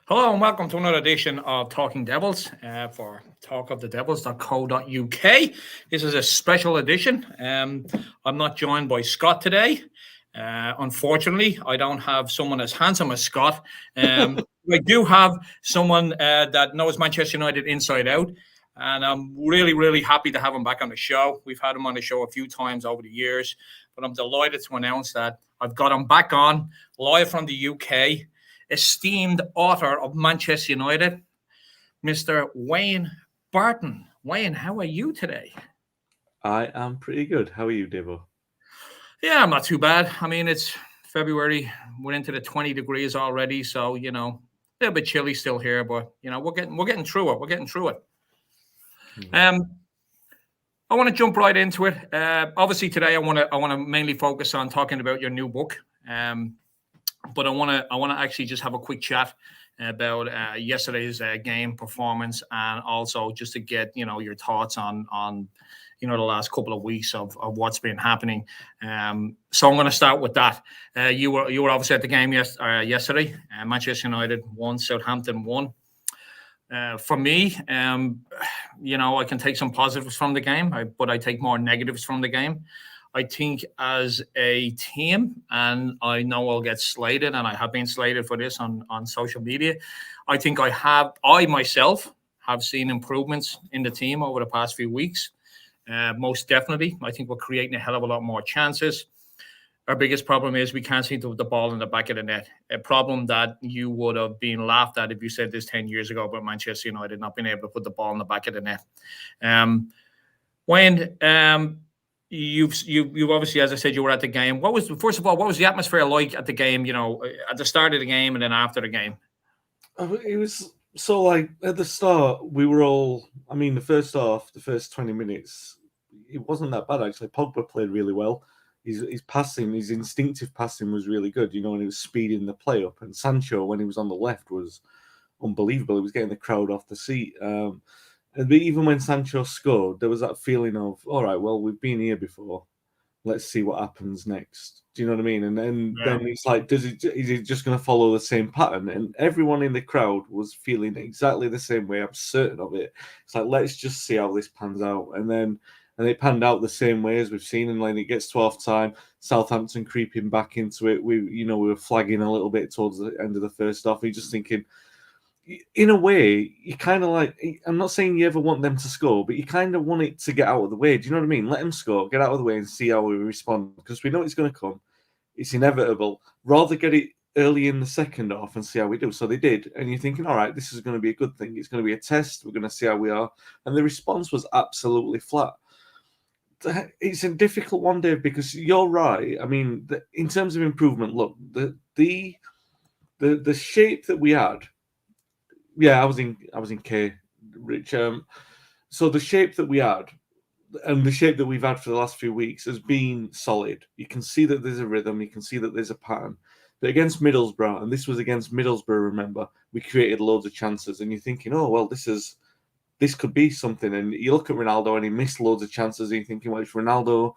Hello and welcome to another edition of Talking Devils for talkofthedevils.co.uk. This is a special edition. I'm not joined by Scott today. Unfortunately, I don't have someone as handsome as Scott. I do have someone that knows Manchester United inside out. And I'm really, really happy to have him back on the show. We've had him on the show a few times over the years, but I'm delighted to announce that I've got him back on live from the UK, esteemed author of Manchester United, Mr. Wayne Barton. Wayne, how are you today? I am pretty good. How are you, Devo? Yeah, I'm not too bad. I mean, it's February. We're into the 20 degrees already, so a little bit chilly still here, but we're getting through it. We're getting through it. Um, I want to jump right into it. Obviously, today I want to mainly focus on talking about your new book. But I want to actually just have a quick chat about yesterday's game performance, and also just to get your thoughts on the last couple of weeks of what's been happening. So I'm going to start with that. You were obviously at the game yesterday. Manchester United won, Southampton won. For me, I can take some positives from the game, but I take more negatives from the game. I think as a team, and I know I'll get slated, and I have been slated for this on social media. I think I myself have seen improvements in the team over the past few weeks. Most definitely. I think we're creating a hell of a lot more chances. Our biggest problem is we can't seem to put the ball in the back of the net. A problem that you would have been laughed at if you said this 10 years ago about Manchester United not being able to put the ball in the back of the net. Wayne, you've obviously, as I said, you were at the game. First of all, what was the atmosphere like at the game? At the start of the game and then after the game. It was so like at the start, we were all. I mean, the first half, the first 20 minutes, it wasn't that bad actually. Pogba played really well. His passing, his instinctive passing was really good. And he was speeding the play up. And Sancho, when he was on the left, was unbelievable. He was getting the crowd off the seat. And even when Sancho scored, there was that feeling of, all right, well, we've been here before. Let's see what happens next. Do you know what I mean? And then it's like, is he just going to follow the same pattern? And everyone in the crowd was feeling exactly the same way. I'm certain of it. It's like, let's just see how this pans out. And it panned out the same way as we've seen. And when it gets to half time, Southampton creeping back into it. We were flagging a little bit towards the end of the first half. You're just thinking, in a way, you kind of like, I'm not saying you ever want them to score, but you kind of want it to get out of the way. Do you know what I mean? Let them score, get out of the way and see how we respond, because we know it's going to come. It's inevitable. Rather get it early in the second half and see how we do. So they did. And you're thinking, all right, this is going to be a good thing. It's going to be a test. We're going to see how we are. And the response was absolutely flat. It's a difficult one, Dave, because you're right. I mean, in terms of improvement, look, the shape that we had. Yeah, I was in K, Rich. So the shape that we had, and the shape that we've had for the last few weeks, has been solid. You can see that there's a rhythm. You can see that there's a pattern. But against Middlesbrough, and this was against Middlesbrough, remember, we created loads of chances, and you're thinking, oh well, this could be something. And you look at Ronaldo, and he missed loads of chances, and you're thinking, well, it's Ronaldo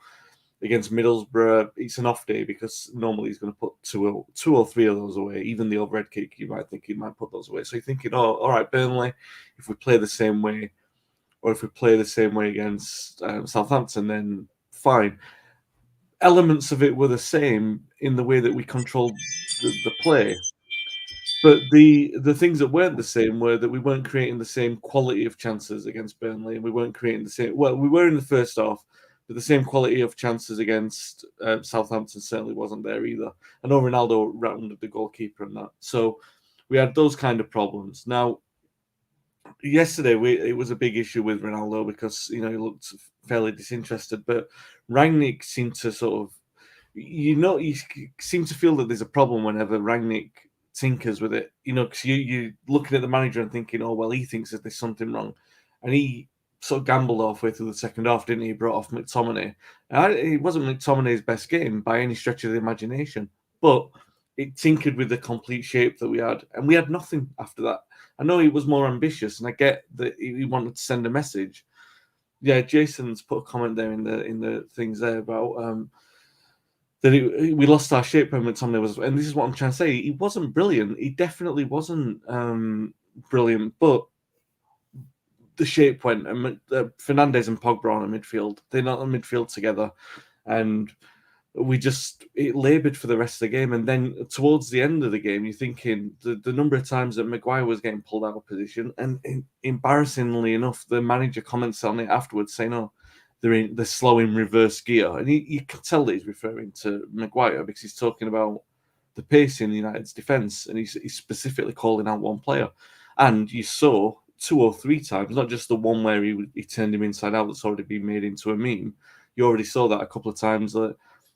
against Middlesbrough, it's an off day, because normally he's going to put two or three of those away. Even the overhead kick, you might think he might put those away. So you're thinking, oh, all right, Burnley, if we play the same way, or if we play the same way against Southampton, then fine. Elements of it were the same in the way that we controlled the play. But the things that weren't the same were that we weren't creating the same quality of chances against Burnley, and we weren't creating the same. Well, we were in the first half, but the same quality of chances against Southampton certainly wasn't there either. I know Ronaldo rounded the goalkeeper and that, so we had those kind of problems. Now, yesterday it was a big issue with Ronaldo because he looked fairly disinterested, but Rangnick seemed to sort of, you seem to feel that there's a problem whenever Rangnick tinkers with it, because you're looking at the manager and thinking, oh well, he thinks that there's something wrong, and he sort of gambled halfway through the second half, didn't he? He brought off McTominay. It wasn't McTominay's best game by any stretch of the imagination, but it tinkered with the complete shape that we had, and we had nothing after that. I know he was more ambitious, and I get that he wanted to send a message. Yeah, Jason's put a comment there in the things there about that we lost our shape when McTominay was, and this is what I'm trying to say. He wasn't brilliant. He definitely wasn't brilliant, but the shape went. And Fernandes and Pogba on a midfield. They're not on midfield together, and it laboured for the rest of the game. And then towards the end of the game, you're thinking the number of times that Maguire was getting pulled out of position, and embarrassingly enough, the manager comments on it afterwards saying, "Oh, they're slow in reverse gear," and you can tell that he's referring to Maguire because he's talking about the pace in United's defence, and he's specifically calling out one player. And you saw 2 or 3 times, not just the one where he turned him inside out that's already been made into a meme. You already saw that a couple of times that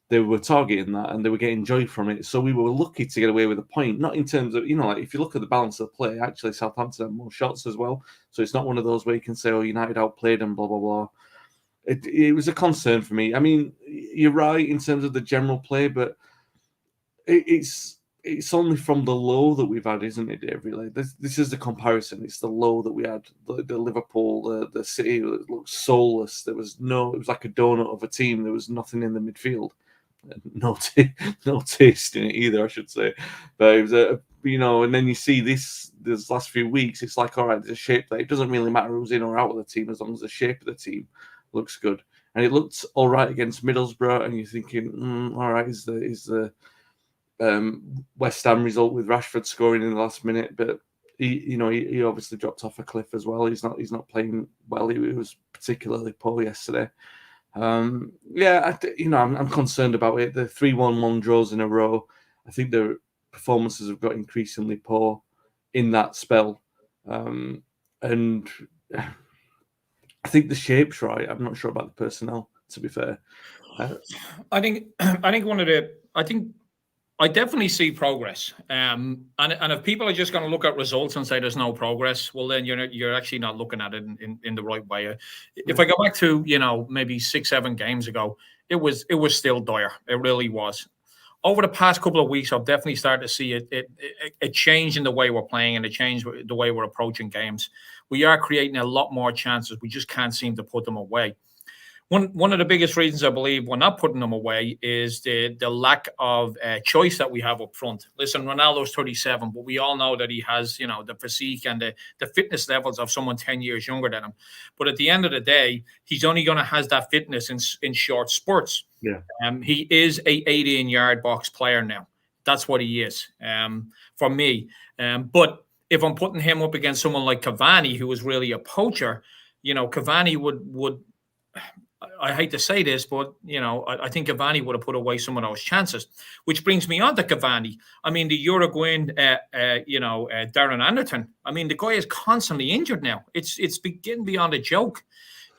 they were targeting that and they were getting joy from it. So we were lucky to get away with a point, not in terms of, like if you look at the balance of play, actually Southampton had more shots as well. So it's not one of those where you can say, oh, United outplayed and blah, blah, blah. It was a concern for me. I mean, you're right in terms of the general play, but it's only from the low that we've had, isn't it, Dave? Really, this is the comparison. It's the low that we had. The Liverpool, the City that looked soulless. It was like a donut of a team. There was nothing in the midfield. No, no taste in it either, I should say. But it was and then you see this last few weeks. It's like, all right, there's a shape that it doesn't really matter who's in or out of the team as long as the shape of the team looks good. And it looked all right against Middlesbrough, and you're thinking, all right, is the West Ham result with Rashford scoring in the last minute, but he obviously dropped off a cliff as well. He's not playing well. He was particularly poor yesterday. I'm concerned about it. The 3-1 draws in a row. I think the performances have got increasingly poor in that spell, and I think the shape's right. I'm not sure about the personnel, to be fair. I think I definitely see progress. And if people are just going to look at results and say there's no progress, well, then you're actually not looking at it in the right way. If I go back to maybe 6-7 games ago, it was still dire. It really was. Over the past couple of weeks, I've definitely started to see a change in the way we're playing and a change the way we're approaching games. We are creating a lot more chances. We just can't seem to put them away. One of the biggest reasons I believe we're not putting them away is the lack of choice that we have up front. Listen, Ronaldo's 37, but we all know that he has, the physique and the fitness levels of someone 10 years younger than him. But at the end of the day, he's only going to have that fitness in short spurts. Yeah. He is a 18-yard box player now. That's what he is for me. But if I'm putting him up against someone like Cavani, who is really a poacher, Cavani would. I hate to say this, but I think Cavani would have put away some of those chances. Which brings me on to Cavani. I mean, the Uruguayan, Darren Anderton. I mean, the guy is constantly injured now. It's getting beyond a joke.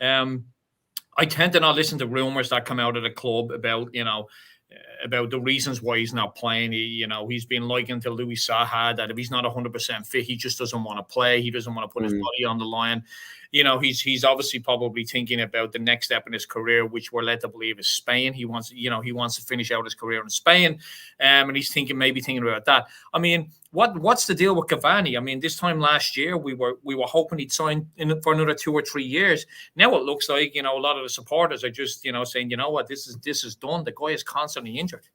I tend to not listen to rumors that come out of the club about the reasons why he's not playing. He's been likened to Louis Saha, that if he's not 100% fit, he just doesn't want to play. He doesn't want to put his body on the line. He's obviously probably thinking about the next step in his career, which we're led to believe is Spain. He wants to finish out his career in Spain, and he's maybe thinking about that. I mean, what's the deal with Cavani? I mean, this time last year we were hoping he'd sign for another 2 or 3 years. Now it looks like a lot of the supporters are just saying, you know what, this is done. The guy is constantly injured.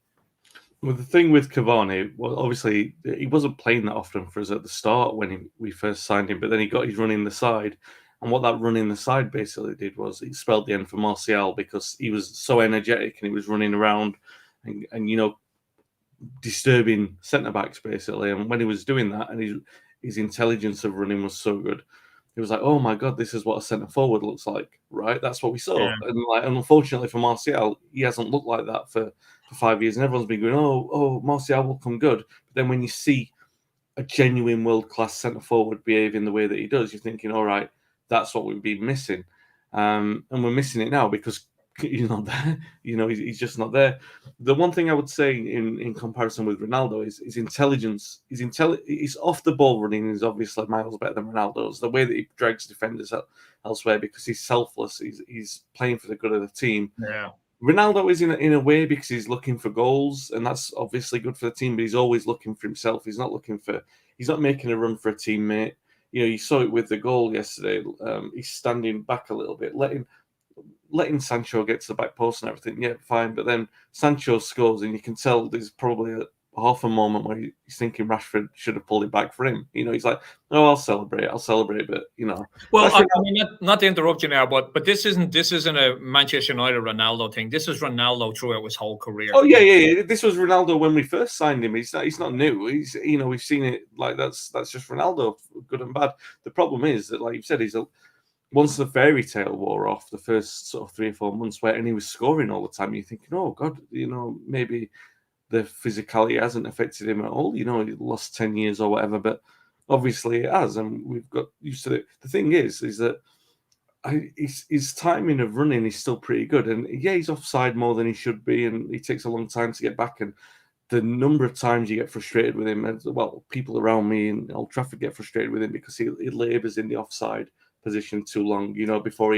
Well, the thing with Cavani, well, obviously he wasn't playing that often for us at the start when we first signed him, but then he got his run in the side. And what that run in the side basically did was it spelled the end for Martial, because he was so energetic and he was running around and disturbing centre-backs basically. And when he was doing that, and his intelligence of running was so good, it was like, oh my God, this is what a centre-forward looks like, right? That's what we saw. Yeah. And unfortunately for Martial, he hasn't looked like that for 5 years. And everyone's been going, oh, Martial will come good. But then when you see a genuine world-class centre-forward behaving the way that he does, you're thinking, all right, that's what we've been missing. And we're missing it now because he's not there. He's just not there. The one thing I would say in comparison with Ronaldo is his intelligence. His off the ball running is obviously miles better than Ronaldo's. The way that he drags defenders elsewhere, because he's selfless. He's playing for the good of the team. Yeah. Ronaldo is in a way because he's looking for goals, and that's obviously good for the team. But he's always looking for himself. He's not making a run for a teammate. You saw it with the goal yesterday. He's standing back a little bit, letting Sancho get to the back post and everything, yeah, fine. But then Sancho scores, and you can tell there's probably half a moment where he's thinking Rashford should have pulled it back for him. He's like, "Oh, I'll celebrate, but Well, Rashford, I mean, not to interrupt you now, but this isn't a Manchester United Ronaldo thing. This is Ronaldo throughout his whole career. Oh yeah. This was Ronaldo when we first signed him. He's not new. He's we've seen it like that's just Ronaldo, good and bad. The problem is that, like you said, once the fairy tale wore off, the first sort of 3 or 4 months and he was scoring all the time, you're thinking, oh God, maybe the physicality hasn't affected him at all. He lost 10 years or whatever, but obviously it has, and we've got used to it. The thing is that his timing of running is still pretty good, and yeah, he's offside more than he should be, and he takes a long time to get back. And the number of times you get frustrated with him, and well, people around me in Old Trafford get frustrated with him because he labours in the offside position too long. Before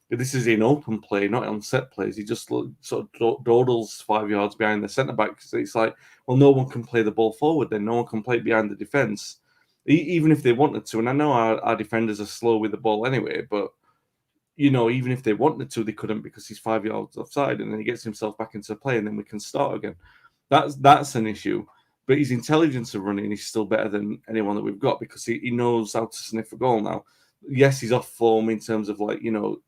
this is in open play, not on set plays. He just sort of dawdles 5 yards behind the centre back. So it's like, well, no one can play the ball forward. Then no one can play behind the defence, even if they wanted to. And I know our defenders are slow with the ball anyway, but even if they wanted to, they couldn't because he's 5 yards offside, and then he gets himself back into play, and then we can start again. That's an issue. But his intelligence of running is still better than anyone that we've got because he knows how to sniff a goal now. Yes, he's off form in terms of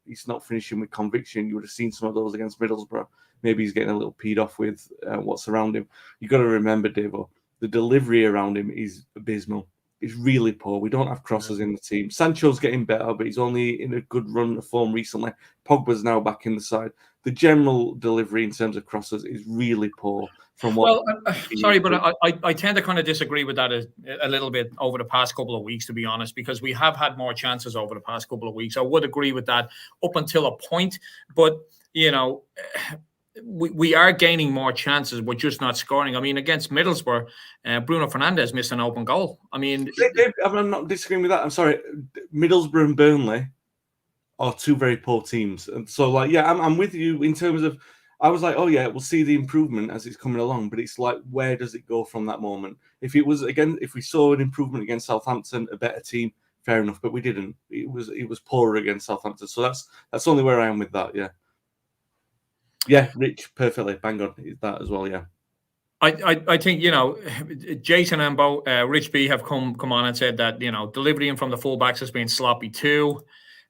he's not finishing with conviction. You would have seen some of those against Middlesbrough. Maybe he's getting a little peed off with what's around him. You've got to remember, Davo, the delivery around him is abysmal. It's really poor. We don't have crosses in the team. Sancho's getting better, but he's only in a good run of form recently. Pogba's now back in the side. The general delivery in terms of crosses is really poor. Sorry, but I tend to kind of disagree with that a little bit over the past couple of weeks, to be honest, because we have had more chances over the past couple of weeks. I would agree with that up until a point, but we are gaining more chances. We're just not scoring. I mean, against Middlesbrough, Bruno Fernandes missed an open goal. I mean, I'm not disagreeing with that. I'm sorry. Middlesbrough and Burnley are two very poor teams, and so I'm with you in terms of. I was like, oh yeah, we'll see the improvement as it's coming along, but it's like, where does it go from that moment? If we saw an improvement against Southampton, a better team, fair enough, but we didn't. It was poorer against Southampton, so that's only where I am with that. Yeah, Rich, perfectly, bang on that as well. Yeah. I think Jason and Rich B have come on and said that delivering from the fullbacks has been sloppy too.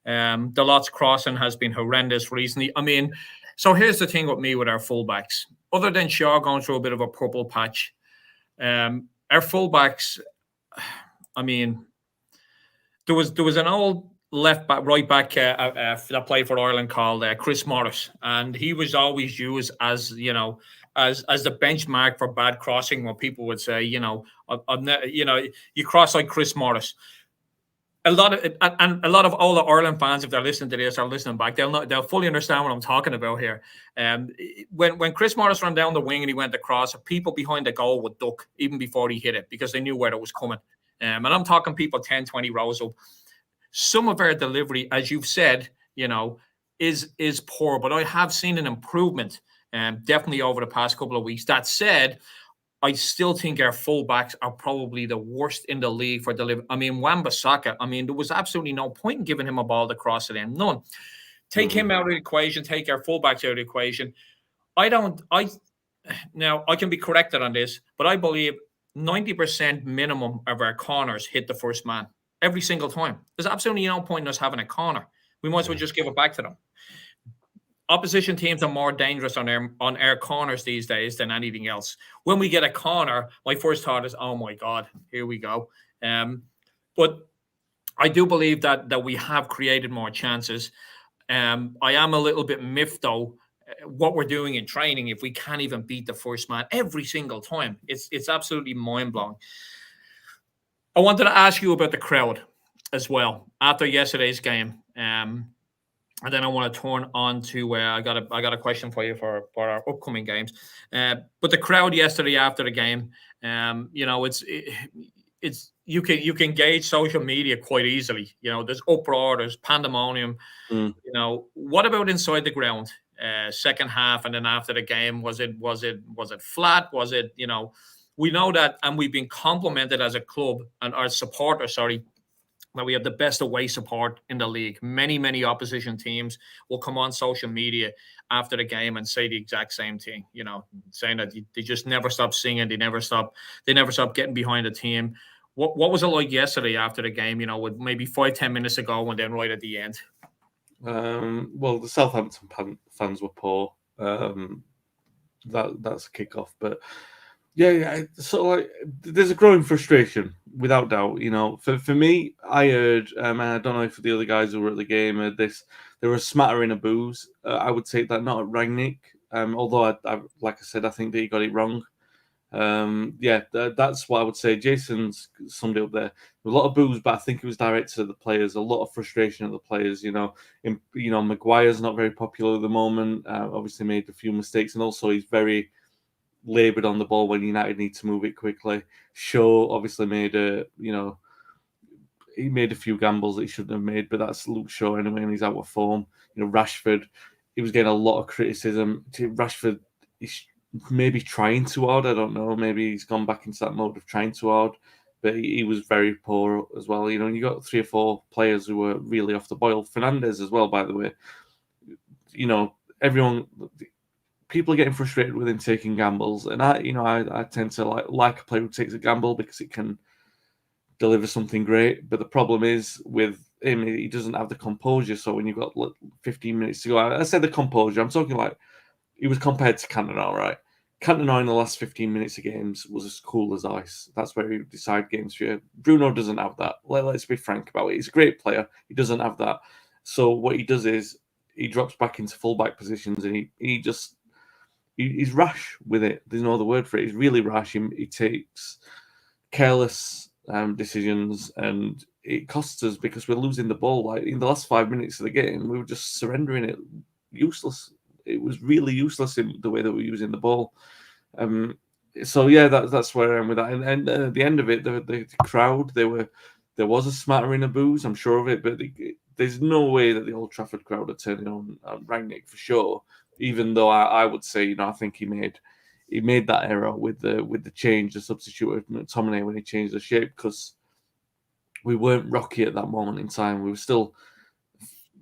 The lots crossing has been horrendous recently. I mean, so here's the thing with me with our fullbacks. Other than Shaw going through a bit of a purple patch, our fullbacks. I mean, there was an old right back that played for Ireland called Chris Morris, and he was always used as as the benchmark for bad crossing. When people would say, you cross like Chris Morris. A lot of all the Ireland fans, if they're listening to this or listening back, they'll fully understand what I'm talking about here. When Chris Morris ran down the wing and he went across, people behind the goal would duck even before he hit it because they knew where it was coming. And I'm talking people 10, 20 rows up. Some of our delivery, as you've said, is poor, but I have seen an improvement, definitely over the past couple of weeks. That said, I still think our fullbacks are probably the worst in the league for delivery. I mean, Wan-Bissaka, there was absolutely no point in giving him a ball to cross it in. None. Take him out of the equation, take our fullbacks out of the equation. Now, I can be corrected on this, but I believe 90% minimum of our corners hit the first man every single time. There's absolutely no point in us having a corner. We might as well just give it back to them. Opposition teams are more dangerous on air corners these days than anything else. When we get a corner, my first thought is, oh my God, here we go. But I do believe that we have created more chances. I am a little bit miffed though, what we're doing in training if we can't even beat the first man every single time. It's absolutely mind-blowing. I wanted to ask you about the crowd as well after yesterday's game. And then I want to turn on to I got a question for you for our upcoming games. But the crowd yesterday after the game, it's you can gauge social media quite easily. There's uproar, there's pandemonium. What about inside the ground? Second half and then after the game, was it flat? Was it we know that, and we've been complimented as a club and our supporters. Sorry. Now we have the best away support in the league. Many opposition teams will come on social media after the game and say the exact same thing, saying that they just never stop singing, they never stop getting behind the team. What was it like yesterday after the game, with maybe 5-10 minutes ago and then right at the end? Well, the Southampton fans were poor. That's a kick-off, but yeah. So like, there's a growing frustration, without doubt. For me, I heard, and I don't know if the other guys who were at the game heard this. There were a smattering of boos. I would take that not at Rangnick, although I like I said, I think that he got it wrong. That's what I would say. Jason's summed it up there. A lot of boos, but I think it was directed at the players. A lot of frustration at the players. Maguire's not very popular at the moment. Obviously made a few mistakes, and also he's very laboured on the ball when United need to move it quickly. Shaw obviously he made a few gambles that he shouldn't have made, but that's Luke Shaw anyway, and he's out of form. Rashford, he was getting a lot of criticism. Rashford, he's maybe trying too hard. I don't know. Maybe he's gone back into that mode of trying too hard, but he was very poor as well. You got 3 or 4 players who were really off the boil. Fernandes as well, by the way. People are getting frustrated with him taking gambles, and I tend to like a player who takes a gamble because it can deliver something great. But the problem is with him, he doesn't have the composure. So when you've got 15 minutes to go, I said the composure. I'm talking like he was compared to Cantona, right? Cantona in the last 15 minutes of games was as cool as ice. That's where he would decide games for you. Bruno doesn't have that. Let's be frank about it. He's a great player. He doesn't have that. So what he does is he drops back into fullback positions, and he's rash with it. There's no other word for it. He's really rash. He takes careless decisions, and it costs us because we're losing the ball. Like in the last 5 minutes of the game, we were just surrendering it. Useless. It was really useless in the way that we're using the ball. So yeah, that's where I am with that. And at the end of it, the crowd, there was a smattering of boos, I'm sure of it, but there's no way that the Old Trafford crowd are turning on Rangnick for sure. Even though I would say, I think he made that error with the change, the substitute of McTominay when he changed the shape, because we weren't rocky at that moment in time. We were still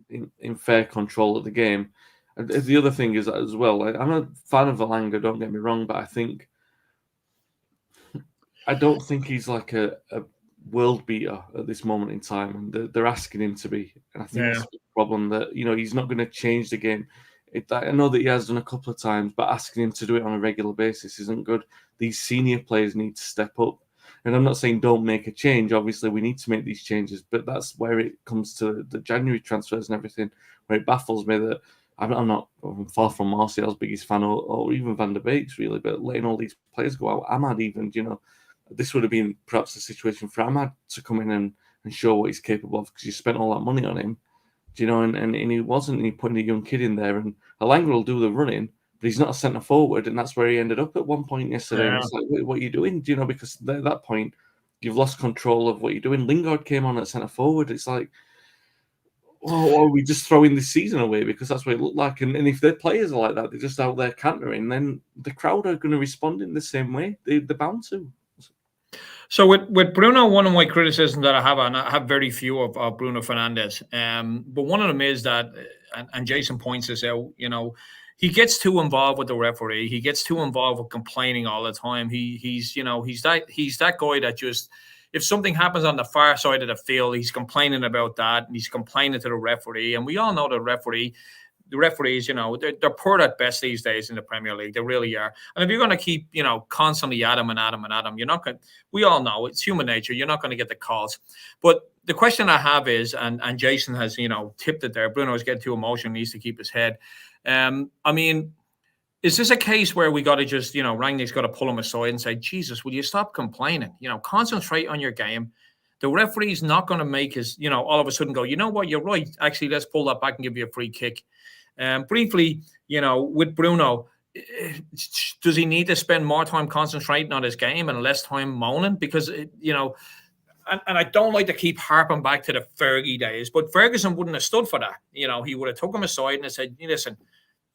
in fair control of the game. And the other thing is as well, I'm a fan of Elanga, don't get me wrong, but I don't think he's like a world beater at this moment in time, and they're asking him to be. And I think that's the problem, that he's not going to change the game. I know that he has done a couple of times, but asking him to do it on a regular basis isn't good. These senior players need to step up. And I'm not saying don't make a change. Obviously, we need to make these changes, but that's where it comes to the January transfers and everything, where it baffles me that I'm far from Martial's biggest fan, or even Van der Beek's really, but letting all these players go out. Ahmad even, this would have been perhaps a situation for Ahmad to come in and show what he's capable of, because you spent all that money on him, and he wasn't. And he putting a young kid in there, and Elanga will do the running, but he's not a centre forward, and that's where he ended up at one point yesterday. And it's like, what are you doing? Because at that point, you've lost control of what you're doing. Lingard came on at centre forward. It's like, or are we just throwing this season away because that's what it looked like? And if their players are like that, they're just out there cantering, then the crowd are going to respond in the same way. They're bound to. So with Bruno, one of my criticisms that I have, and I have very few of Bruno Fernandes, but one of them is that, and Jason points this out, he gets too involved with the referee. He gets too involved with complaining all the time. He's that guy that just, if something happens on the far side of the field, he's complaining about that, and he's complaining to the referee. And we all know the referees, they're poor at best these days in the Premier League. They really are. And if you're going to keep, constantly at him, you're not going. We all know it's human nature. You're not going to get the calls. But the question I have is, and Jason has, tipped it there. Bruno is getting too emotional. Needs to keep his head. Is this a case where we got to just, Rangnick's got to pull him aside and say, Jesus, will you stop complaining? Concentrate on your game. The referee's not going to make his, all of a sudden go, you know what, you're right. Actually, let's pull that back and give you a free kick. Briefly, with Bruno, does he need to spend more time concentrating on his game and less time moaning? Because, and I don't like to keep harping back to the Fergie days, but Ferguson wouldn't have stood for that. He would have took him aside and said, listen,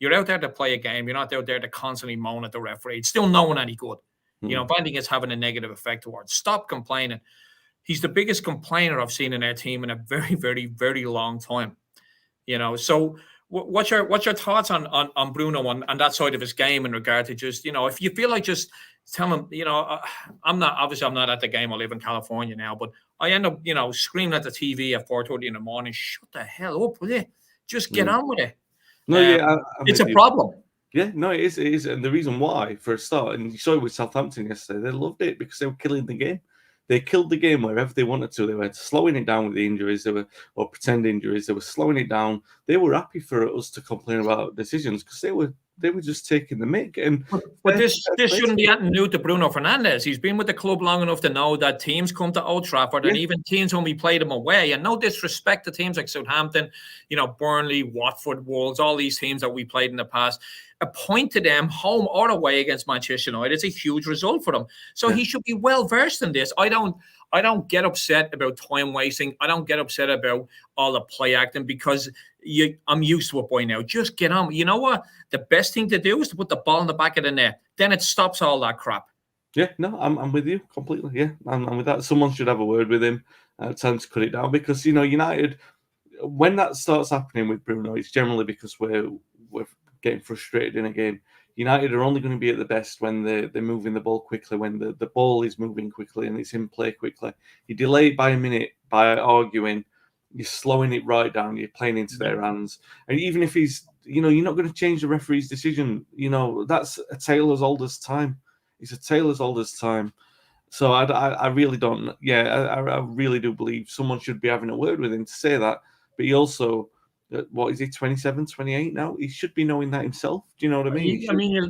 you're out there to play a game. You're not out there to constantly moan at the referee. It's still no one any good. If anything, it's having a negative effect towards. Stop complaining. He's the biggest complainer I've seen in our team in a very, very, very long time. So what's your thoughts on Bruno on that side of his game in regard to just, if you feel like just tell him, I'm not at the game. I live in California now, but I end up, screaming at the TV at 4:30 in the morning. Shut the hell up, will you? Just get on with it. No, I'm it's with a you. problem. Yeah, no, it is. And the reason why, for a start, and you saw it with Southampton yesterday, they loved it because they were killing the game. They killed the game wherever they wanted to. They were slowing it down with the injuries, or pretend injuries. They were slowing it down. They were happy for us to complain about decisions because they were just taking the mick. And but this shouldn't be anything new to Bruno Fernandes. He's been with the club long enough to know that teams come to Old Trafford, and even teams when we played them away. And no disrespect to teams like Southampton, Burnley, Watford, Wolves, all these teams that we played in the past. A point to them, home or away against Manchester United, is a huge result for them. So he should be well versed in this. I don't get upset about time wasting. I don't get upset about all the play acting because I'm used to it by now. Just get on. You know what? The best thing to do is to put the ball in the back of the net. Then it stops all that crap. Yeah, no, I'm with you completely. Yeah, I'm with that. Someone should have a word with him, tell him to cut it down because United, when that starts happening with Bruno, it's generally because we're getting frustrated in a game. United are only going to be at the best when they're moving the ball quickly, when the ball is moving quickly and it's in play quickly. You delay it by a minute by arguing, you're slowing it right down, you're playing into their hands. And even if he's, you're not going to change the referee's decision. That's a tale as old as time. It's a tale as old as time. So I really don't. Yeah, I really do believe someone should be having a word with him to say that. But he also, what is he, 27, 28 now? He should be knowing that himself. Do you know what I mean?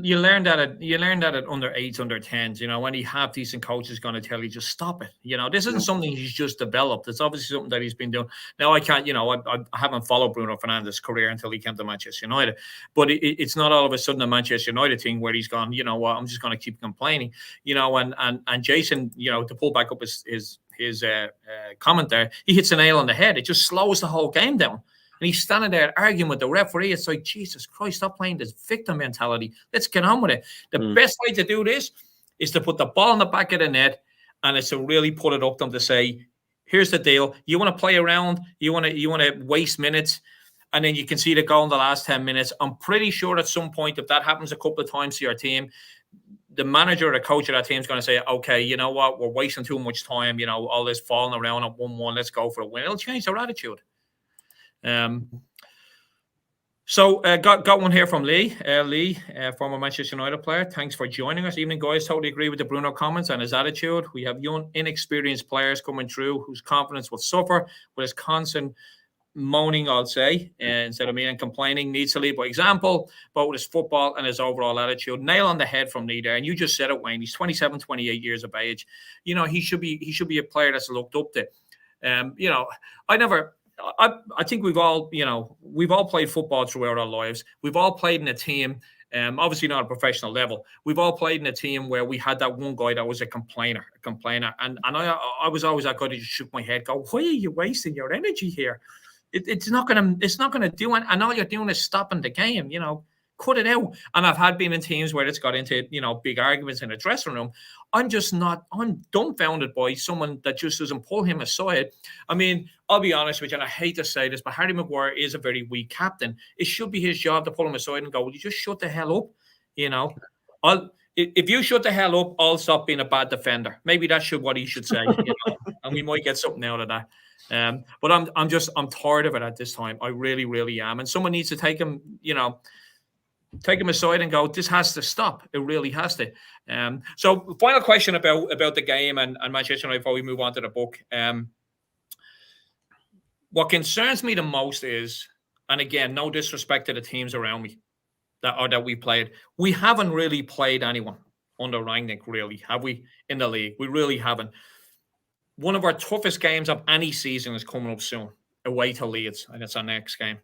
You learn that at under 8s, under 10s. When you have decent coaches going to tell you, just stop it. This isn't something he's just developed. It's obviously something that he's been doing. Now I can't. I haven't followed Bruno Fernandes' career until he came to Manchester United. But it's not all of a sudden a Manchester United thing where he's gone. You know what? I'm just going to keep complaining. And Jason, to pull back up his comment there, he hits a nail on the head. It just slows the whole game down. And he's standing there arguing with the referee. It's like, Jesus Christ, stop playing this victim mentality. Let's get on with it. The best way to do this is to put the ball in the back of the net, and it's to really put it up to them to say, here's the deal. You want to play around, you want to waste minutes, and then you can see the goal in the last 10 minutes. I'm pretty sure at some point, if that happens a couple of times to your team, the manager or the coach of that team is going to say, okay, you know what? We're wasting too much time. All this falling around at 1-1. Let's go for a win. It'll change their attitude. So got one here from Lee. Lee, former Manchester United player. Thanks for joining us. Evening, guys. Totally agree with the Bruno comments and his attitude. We have young, inexperienced players coming through whose confidence will suffer with his constant moaning, I'll say, instead of me and complaining. Needs to lead by example, both with his football and his overall attitude. Nail on the head from Lee there. And you just said it, Wayne. He's 27, 28 years of age. He should be a player that's looked up to. I think we've all played football throughout our lives. We've all played in a team, obviously not at a professional level. We've all played in a team where we had that one guy that was a complainer. And I was always that guy that just shook my head, go, why are you wasting your energy here? It's not gonna do it. And all you're doing is stopping the game, cut it out. And I've been in teams where it's got into, big arguments in the dressing room. I'm dumbfounded by someone that just doesn't pull him aside. I mean, I'll be honest with you, and I hate to say this, but Harry Maguire is a very weak captain. It should be his job to pull him aside and go, will you just shut the hell up? If you shut the hell up, I'll stop being a bad defender. Maybe that's what he should say, and we might get something out of that. But I'm tired of it at this time. I really, really am. And someone needs to take him, take him aside and go, this has to stop. It really has to. So final question about the game and Manchester United before we move on to the book. What concerns me the most is, and again, no disrespect to the teams around me that we played, we haven't really played anyone under Rangnick, really, have we, in the league? We really haven't. One of our toughest games of any season is coming up soon, away to Leeds, and it's our next game.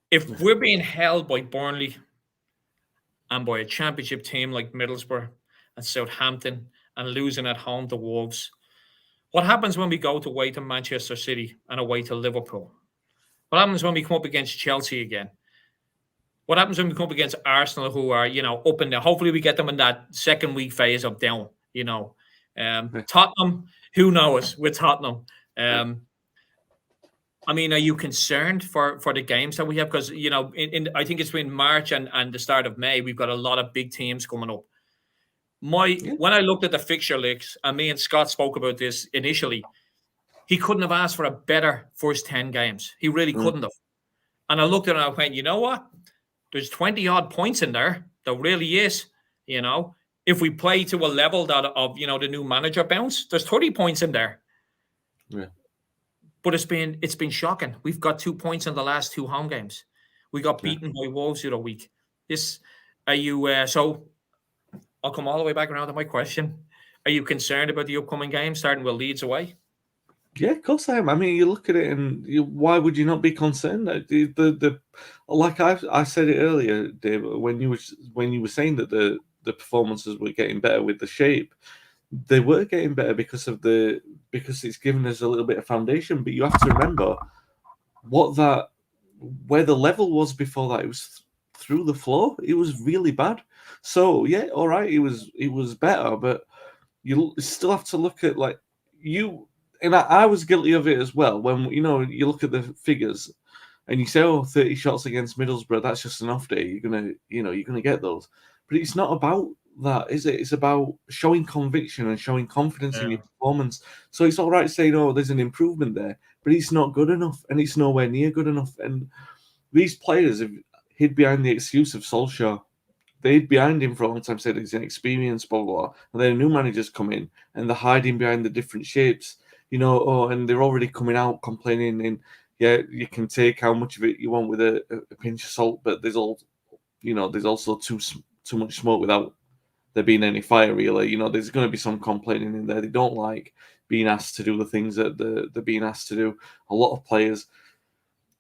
If we're being held by Burnley and by a championship team like Middlesbrough and Southampton and losing at home to Wolves, what happens when we go away to Manchester City and away to Liverpool? What happens when we come up against Chelsea again? What happens when we come up against Arsenal, who are, up in there? Hopefully we get them in that second week phase of down, Tottenham, who knows with Tottenham? I mean, are you concerned for the games that we have? Because, I think it's between March and the start of May, we've got a lot of big teams coming up. When I looked at the fixture list, and me and Scott spoke about this initially, he couldn't have asked for a better first 10 games. He really couldn't have. And I looked at it and I went, you know what? There's 20 odd points in there. There really is. If we play to a level that of, the new manager bounce, there's 30 points in there. Yeah. But it's been shocking. We've got 2 points in the last 2 home games. We got beaten by Wolves the other week. So I'll come all the way back around to my question. Are you concerned about the upcoming game starting with Leeds away? Yeah, of course I am. I mean, you look at it, and why would you not be concerned? Like I said it earlier, Dave, when you were saying that the performances were getting better with the shape, they were getting better because it's given us a little bit of foundation. But you have to remember where the level was before that. It was through the floor. It was really bad. So yeah, all right, it was better, but you still have to look at and I was guilty of it as well. When you look at the figures and you say, 30 shots against Middlesbrough, that's just an off day. You're gonna get those. But it's not about that, is it? It's about showing conviction and showing confidence in your performance. So it's all right saying, there's an improvement there, but it's not good enough, and it's nowhere near good enough. And these players have hid behind the excuse of Solskjaer. They hid behind him for a long time, said he's inexperienced, blah, blah, blah. And then new managers come in and they're hiding behind the different shapes, and they're already coming out complaining. And yeah, you can take how much of it you want with a pinch of salt, but there's also too much smoke without there being any fire, really. There's going to be some complaining in there. They don't like being asked to do the things that they're being asked to do. A lot of players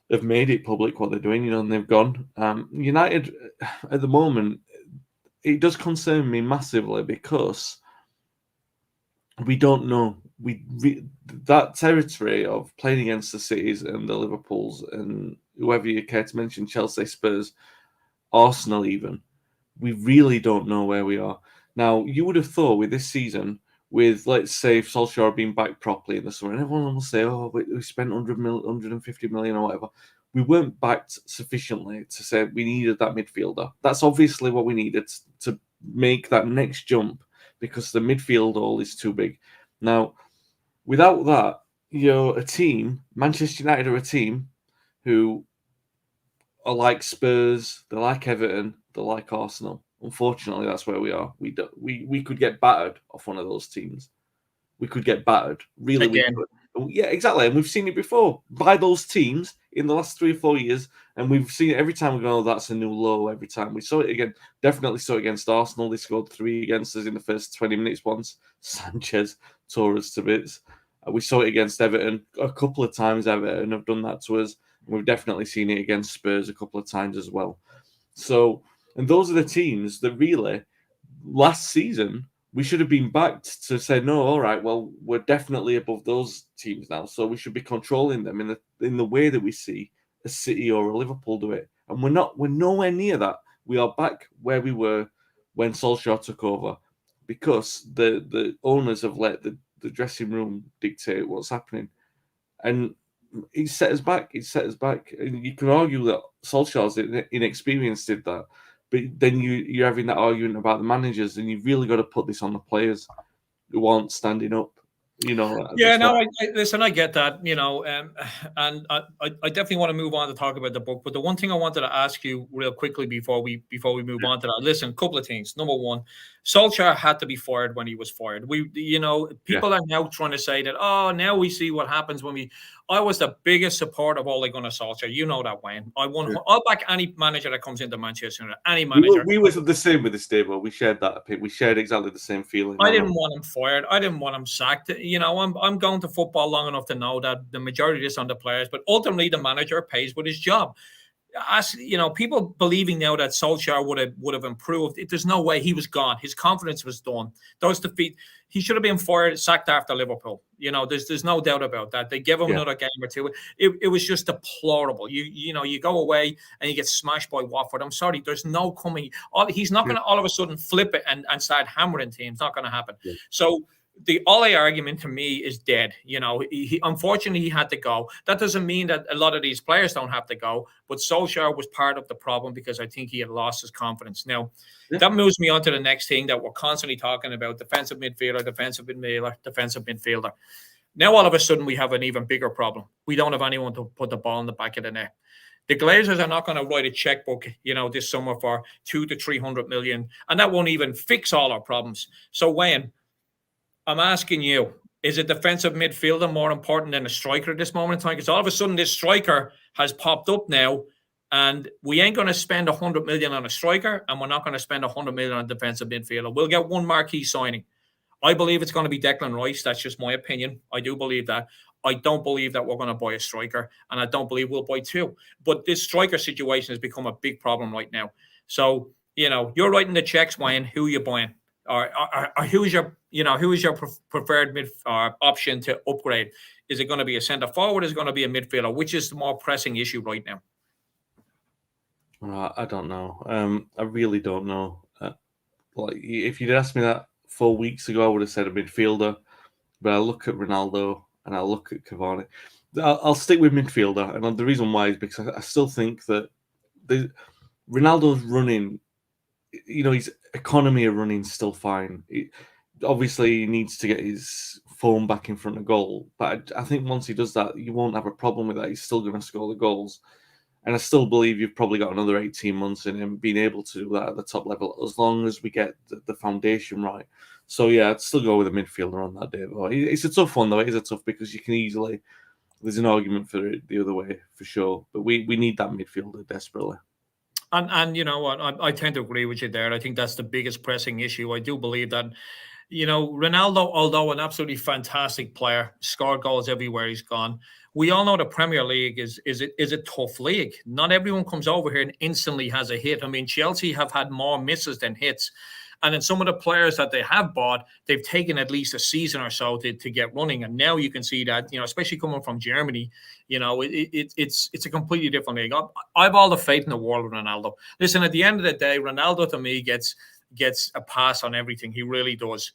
have made it public what they're doing, and they've gone. United, at the moment, it does concern me massively because we don't know. That territory of playing against the Cities and the Liverpools and whoever you care to mention, Chelsea, Spurs, Arsenal even, we really don't know where we are. Now, you would have thought with this season, with, let's say, if Solskjaer being back properly in the summer, and everyone will say, we spent 150 million or whatever. We weren't backed sufficiently to say we needed that midfielder. That's obviously what we needed to make that next jump, because the midfield hole is too big. Now, without that, you're a team, Manchester United are a team who are like Spurs, they're like Everton, they're like Arsenal. Unfortunately, that's where we are. We could get battered off one of those teams. We could get battered. Really, again. We could. Yeah, exactly. And we've seen it before by those teams in the last 3 or 4 years. And we've seen it every time we go, that's a new low every time. We saw it again. Definitely saw it against Arsenal. They scored 3 against us in the first 20 minutes once. Sanchez tore us to bits. We saw it against Everton a couple of times. Everton have done that to us. We've definitely seen it against Spurs a couple of times as well. So, and those are the teams that really, last season, we should have been backed to say, no, all right, well, we're definitely above those teams now, so we should be controlling them in the way that we see a City or a Liverpool do it. And we're nowhere near that. We are back where we were when Solskjaer took over, because the owners have let the dressing room dictate what's happening. And it set us back. And you can argue that Solskjaer's inexperience did that. But then you're having that argument about the managers, and you've really got to put this on the players who aren't standing up. Yeah, no, listen, I get that, and I definitely want to move on to talk about the book. But the one thing I wanted to ask you real quickly before we move on to that, listen, a couple of things. Number one, Solskjaer had to be fired when he was fired. People are now trying to say that, now we see what happens when I was the biggest supporter of Ole Gunnar Solskjaer. You know that, Wayne. I'll back any manager that comes into Manchester United. Any manager. We were the same with this, Dave. We shared that opinion. We shared exactly the same feeling. I didn't want him fired. I didn't want him sacked. I'm going to football long enough to know that the majority is on the players, but ultimately the manager pays with his job. As people believing now that Solskjaer would have improved, there's no way. He was gone. His confidence was done. Those defeat, he should have been fired, sacked after Liverpool. There's no doubt about that. They gave him another game or two. It was just deplorable. You go away and you get smashed by Watford. I'm sorry, there's no coming. He's not going to all of a sudden flip it and start hammering teams. Not going to happen. Yeah. So the Ole argument to me is dead. Unfortunately he had to go. That doesn't mean that a lot of these players don't have to go, but Solskjaer was part of the problem because I think he had lost his confidence. Now, that moves me on to the next thing that we're constantly talking about: defensive midfielder, defensive midfielder, defensive midfielder. Now, all of a sudden, we have an even bigger problem. We don't have anyone to put the ball in the back of the net. The Glazers are not going to write a checkbook, this summer for 200 to 300 million, and that won't even fix all our problems. So, Wayne, I'm asking you, is a defensive midfielder more important than a striker at this moment in time? Because all of a sudden this striker has popped up now, and we ain't going to spend 100 million on a striker, and we're not going to spend 100 million on a defensive midfielder. We'll get one marquee signing. I believe it's going to be Declan Rice. That's just my opinion. I do believe that. I don't believe that we're going to buy a striker, and I don't believe we'll buy two. But this striker situation has become a big problem right now. So, you're writing the checks, Wayne. Who are you buying? Or who is your preferred option to upgrade? Is it going to be a centre forward? Is it going to be a midfielder? Which is the more pressing issue right now? I don't know. I really don't know. If you'd asked me that 4 weeks ago, I would have said a midfielder. But I look at Ronaldo and I look at Cavani. I'll stick with midfielder, and the reason why is because I still think that Ronaldo's running. His economy of running is still fine. Obviously, he needs to get his form back in front of goal. But I think once he does that, you won't have a problem with that. He's still going to score the goals. And I still believe you've probably got another 18 months in him being able to do that at the top level, as long as we get the foundation right. So, yeah, I'd still go with a midfielder on that day. But it's a tough one, though. It is a tough because you can easily... There's an argument for it the other way, for sure. But we need that midfielder desperately. And you know what? I tend to agree with you there. I think that's the biggest pressing issue. I do believe that, Ronaldo, although an absolutely fantastic player, scored goals everywhere he's gone. We all know the Premier League is a tough league. Not everyone comes over here and instantly has a hit. I mean, Chelsea have had more misses than hits. And then some of the players that they have bought, they've taken at least a season or so to get running. And now you can see that, especially coming from Germany, it's a completely different league. I have all the faith in the world with Ronaldo. Listen, at the end of the day, Ronaldo to me gets a pass on everything. He really does.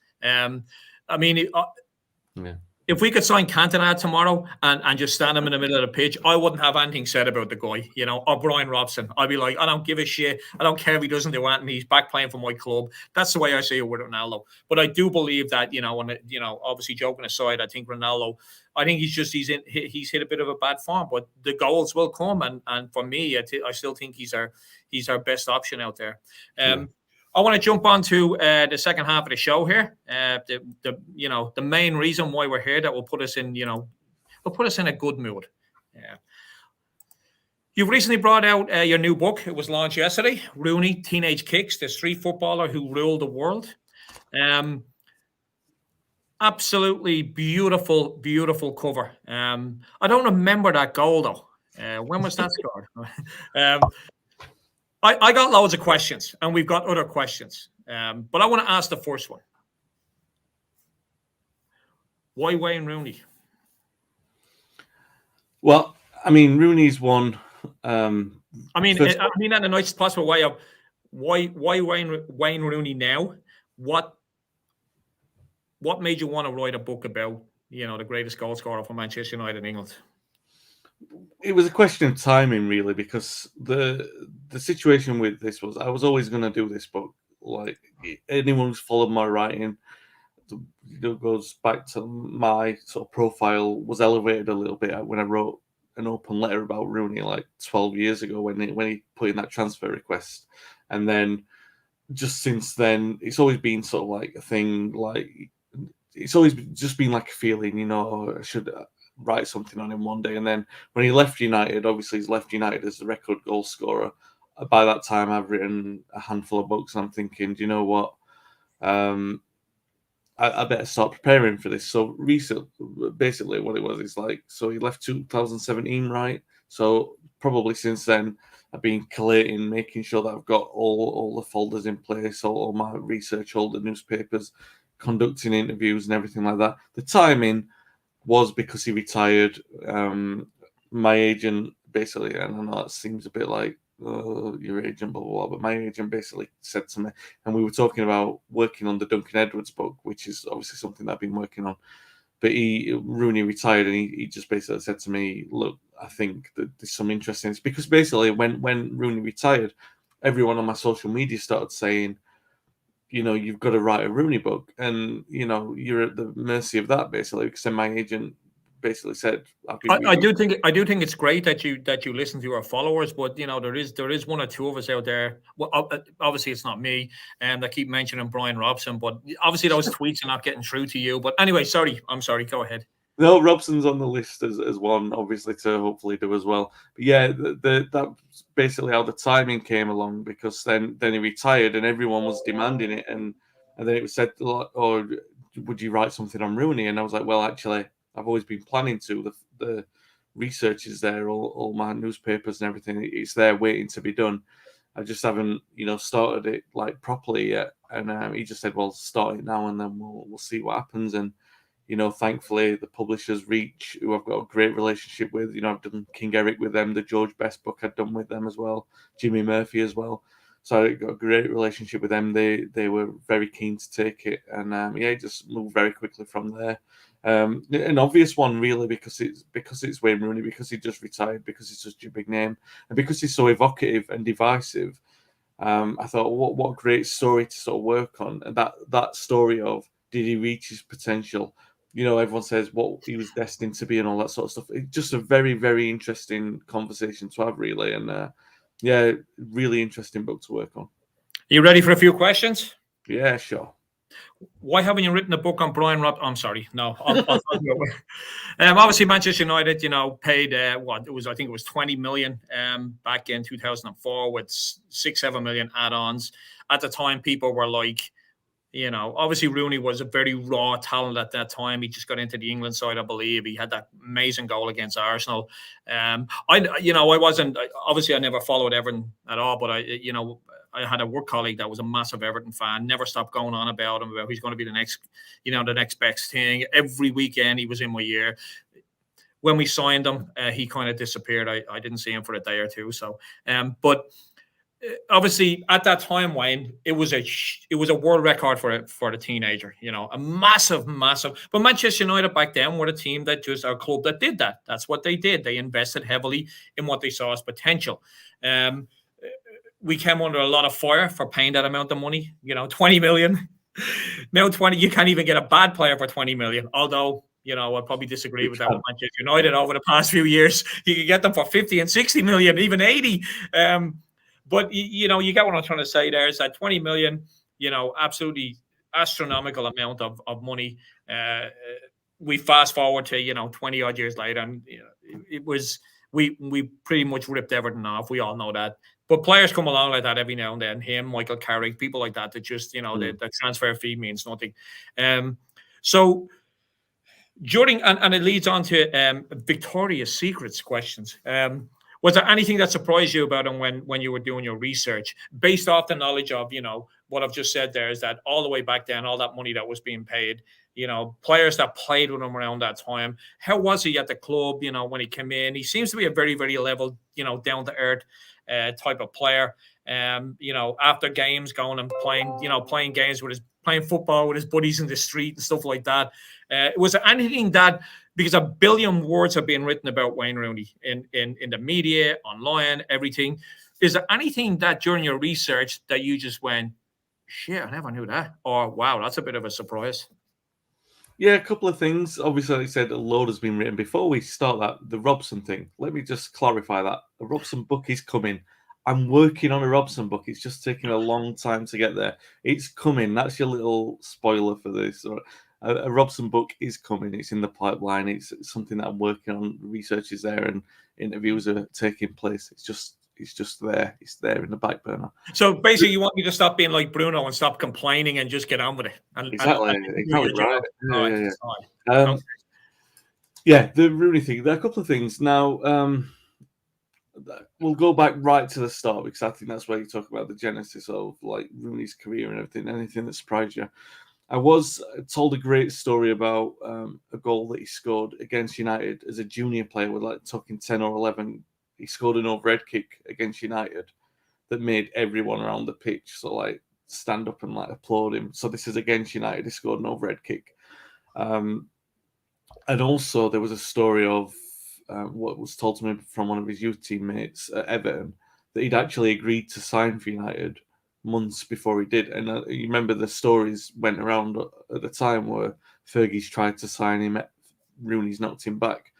If we could sign Cantona tomorrow and just stand him in the middle of the pitch, I wouldn't have anything said about the guy, or Brian Robson. I'd be like, I don't give a shit. I don't care if he doesn't do anything. He's back playing for my club. That's the way I see it with Ronaldo. But I do believe that, obviously joking aside, I think Ronaldo, he's hit a bit of a bad form, but the goals will come. And for me, I still think he's our best option out there. I want to jump on to the second half of the show here. The main reason why we're here that will put us in, a good mood. You've recently brought out your new book. It was launched yesterday. Rooney, Teenage Kicks, the street footballer who ruled the world. Absolutely beautiful, beautiful cover. I don't remember that goal though. When was that scored? I got loads of questions, and we've got other questions. But I want to ask the first one. Why Wayne Rooney? Well, Rooney's one. I mean in the nicest possible way of why Wayne Rooney now? What made you want to write a book about, the greatest goal scorer for Manchester United in England? It was a question of timing, really, because the situation with this was I was always going to do this book. Like anyone who's followed my writing, goes back to my sort of profile was elevated a little bit when I wrote an open letter about Rooney like 12 years ago when he put in that transfer request, and then just since then it's always been sort of like a thing. Like it's always just been like a feeling, I should write something on him one day. And then when he left United, obviously he's left United as the record goal scorer. By that time, I've written a handful of books, and I'm thinking, do you know what? I better start preparing for this. So basically what it was is like, so he left 2017, right? So probably since then, I've been collating, making sure that I've got all the folders in place, all my research, all the newspapers, conducting interviews and everything like that. The timing was because he retired. My agent basically, and I know that seems a bit like your agent, blah, blah, blah. But my agent basically said to me, and we were talking about working on the Duncan Edwards book, which is obviously something that I've been working on. But Rooney retired, and he just basically said to me, "Look, I think that there's some interesting." Because basically, when Rooney retired, everyone on my social media started saying, you've got to write a Rooney book, and you're at the mercy of that basically. Because then my agent basically said, "I'll give you." I do think it's great that you listen to our followers, but there is one or two of us out there. Well, obviously it's not me, and that keep mentioning Brian Robson, but obviously those tweets are not getting through to you. But anyway, I'm sorry. Go ahead. No, Robson's on the list as one, obviously, to hopefully do as well. But yeah, that's basically how the timing came along, because then he retired and everyone was demanding it, and then it was said, "Or would you write something on Rooney?" And I was like, "Well, actually, I've always been planning to. The research is there, all my newspapers and everything. It's there waiting to be done. I just haven't, started it like properly yet." And he just said, "Well, start it now, and then we'll see what happens." And thankfully, the publishers Reach, who I've got a great relationship with, I've done King Eric with them, the George Best book I'd done with them as well, Jimmy Murphy as well. So I got a great relationship with them. They were very keen to take it, and it just moved very quickly from there. An obvious one, really, because it's Wayne Rooney, because he just retired, because he's such a big name, and because he's so evocative and divisive. I thought, what a great story to sort of work on, and that story of, did he reach his potential? Everyone says what he was destined to be and all that sort of stuff. It's just a very, very interesting conversation to have, really. And really interesting book to work on. Are you ready for a few questions? Yeah, sure. Why haven't you written a book on Brian Rob? I'm sorry. No. Obviously, Manchester United, paid what it was. I think it was 20 million back in 2004 with 6-7 million add-ons. At the time, people were like, obviously Rooney was a very raw talent at that time. He just got into the England side, I believe. He had that amazing goal against Arsenal. I wasn't, obviously I never followed Everton at all, but I had a work colleague that was a massive Everton fan, never stopped going on about him, about he's going to be the next best thing. Every weekend he was in my ear. When we signed him, he kind of disappeared. I didn't see him for a day or two. So, but obviously at that time, Wayne, it was a world record for the teenager, a massive. But Manchester United back then were a team that just a club that did that. That's what they did. They invested heavily in what they saw as potential. We came under a lot of fire for paying that amount of money. 20 million. Now 20, you can't even get a bad player for 20 million. Although, I'd probably disagree with that with Manchester United over the past few years. You could get them for 50 and 60 million, even 80. But you get what I'm trying to say there is that 20 million, absolutely astronomical amount of money. We fast forward to, 20 odd years later, and it was, we pretty much ripped everything off. We all know that. But players come along like that every now and then. Him, Michael Carrick, people like that just, the transfer fee means nothing. So during, and it leads on to Victoria's Secrets questions. Was there anything that surprised you about him when you were doing your research, based off the knowledge of, what I've just said there, is that all the way back then, all that money that was being paid, players that played with him around that time, how was he at the club, when he came in? He seems to be a very, very level, down to earth type of player. After games, going and playing games playing football with his buddies in the street and stuff like that. Was there anything that, because a billion words have been written about Wayne Rooney in the media, online, everything, is there anything that during your research that you just went, shit, I never knew that, or wow, that's a bit of a surprise? Yeah, a couple of things. Obviously, like I said, a load has been written. Before we start the Robson thing, let me just clarify that. A Robson book is coming. I'm working on a Robson book. It's just taking a long time to get there. It's coming. That's your little spoiler for this. A Robson book is coming. It's in the pipeline. It's something that I'm working on. Research is there and interviews are taking place. It's just there. It's there in the back burner. So basically, you want me to stop being like Bruno and stop complaining and just get on with it. Exactly right. Yeah. The Rooney thing. There are a couple of things. Now, we'll go back right to the start, because I think that's where you talk about the genesis of like Rooney's career and everything. Anything that surprised you? I was told a great story about a goal that he scored against United as a junior player with like talking 10 or 11 he scored an overhead kick against United that made everyone around the pitch like stand up and like applaud him. So this is against United. He scored an overhead kick. And also there was a story of what was told to me from one of his youth teammates at Everton, that he'd actually agreed to sign for United months before he did. And you remember the stories went around at the time where Fergie's tried to sign him, Rooney's knocked him back.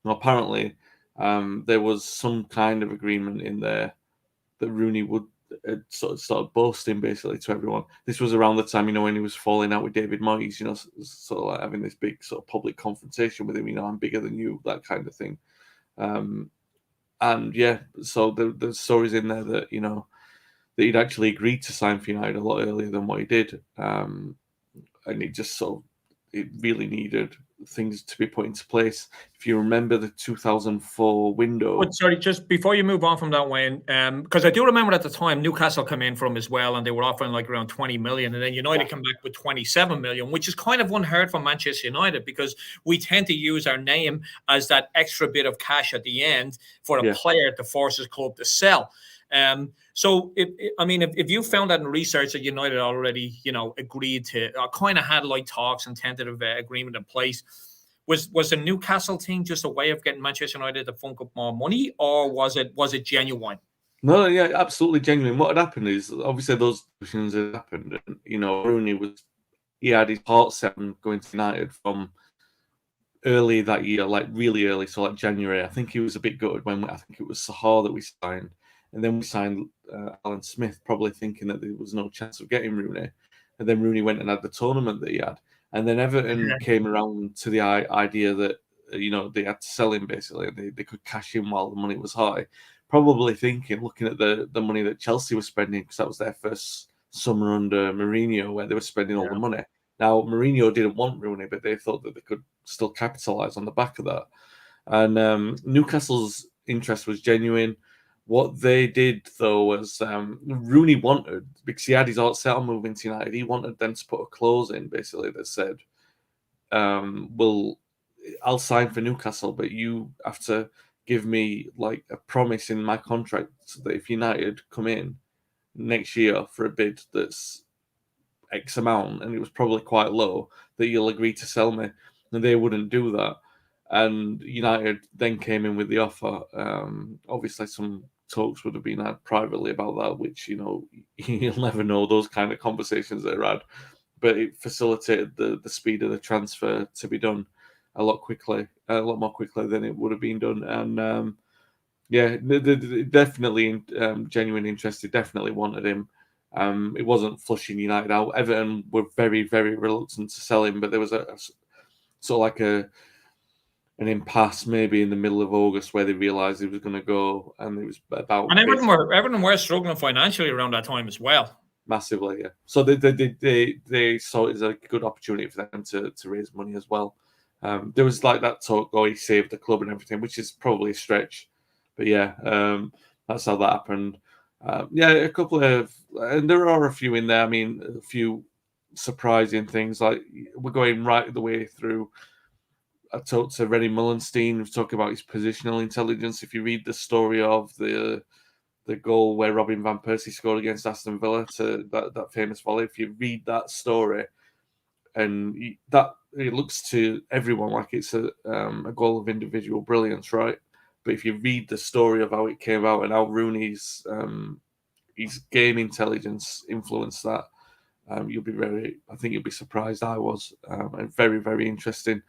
Now, apparently, there was some kind of agreement in there that Rooney would sort of started boasting basically to everyone. This was around the time, when he was falling out with David Moyes, sort of like having this big sort of public confrontation with him, I'm bigger than you, that kind of thing. And yeah, so the stories in there that, that he'd actually agreed to sign for United a lot earlier than what he did. And it just it really needed things to be put into place. If you remember the 2004 window. But sorry, just before you move on from that, Wayne, because I do remember at the time Newcastle came in from as well, and they were offering like around 20 million, and then United came back with 27 million, which is kind of unheard from Manchester United, because we tend to use our name as that extra bit of cash at the end for a player to force his club to sell. So if you found that in research that United already, agreed to, or kind of had like talks and tentative agreement in place, was the Newcastle thing just a way of getting Manchester United to funk up more money, or was it genuine? No, yeah, absolutely genuine. What had happened is, obviously those discussions had happened, and Rooney he had his heart set on going to United from early that year, like really early, so like January. I think he was a bit gutted when I think it was Sahar that we signed. And then we signed Alan Smith, probably thinking that there was no chance of getting Rooney. And then Rooney went and had the tournament that he had. And then Everton came around to the idea that, they had to sell him basically. They could cash in while the money was high. Probably looking at the money that Chelsea was spending, because that was their first summer under Mourinho, where they were spending all the money. Now, Mourinho didn't want Rooney, but they thought that they could still capitalise on the back of that. And Newcastle's interest was genuine. What they did, though, was Rooney wanted, because he had his heart set on moving to United, he wanted them to put a clause in, basically, that said, I'll sign for Newcastle, but you have to give me like a promise in my contract that if United come in next year for a bid that's X amount, and it was probably quite low, that you'll agree to sell me. And they wouldn't do that. And United then came in with the offer. Obviously, some talks would have been had privately about that, which, you'll never know those kind of conversations that are had. But it facilitated the speed of the transfer to be done a lot more quickly than it would have been done. And definitely genuine interest. They definitely wanted him. It wasn't flushing United out. Everton were very, very reluctant to sell him, but there was a sort of like an impasse maybe in the middle of August where they realised he was going to go, and it was about. And Everton were struggling financially around that time as well. Massively, yeah. So they saw it as a good opportunity for them to raise money as well. There was like that talk, he saved the club and everything, which is probably a stretch, but yeah, that's how that happened. A couple of, and there are a few in there. I mean, a few surprising things, like we're going right the way through. I talked to Rennie Mullenstein, was talking about his positional intelligence. If you read the story of the goal where Robin van Persie scored against Aston Villa, to that famous volley, if you read that story, and that it looks to everyone like it's a goal of individual brilliance, right? But if you read the story of how it came out and how Rooney's his game intelligence influenced that, you'll be surprised. I was, and very, very interesting.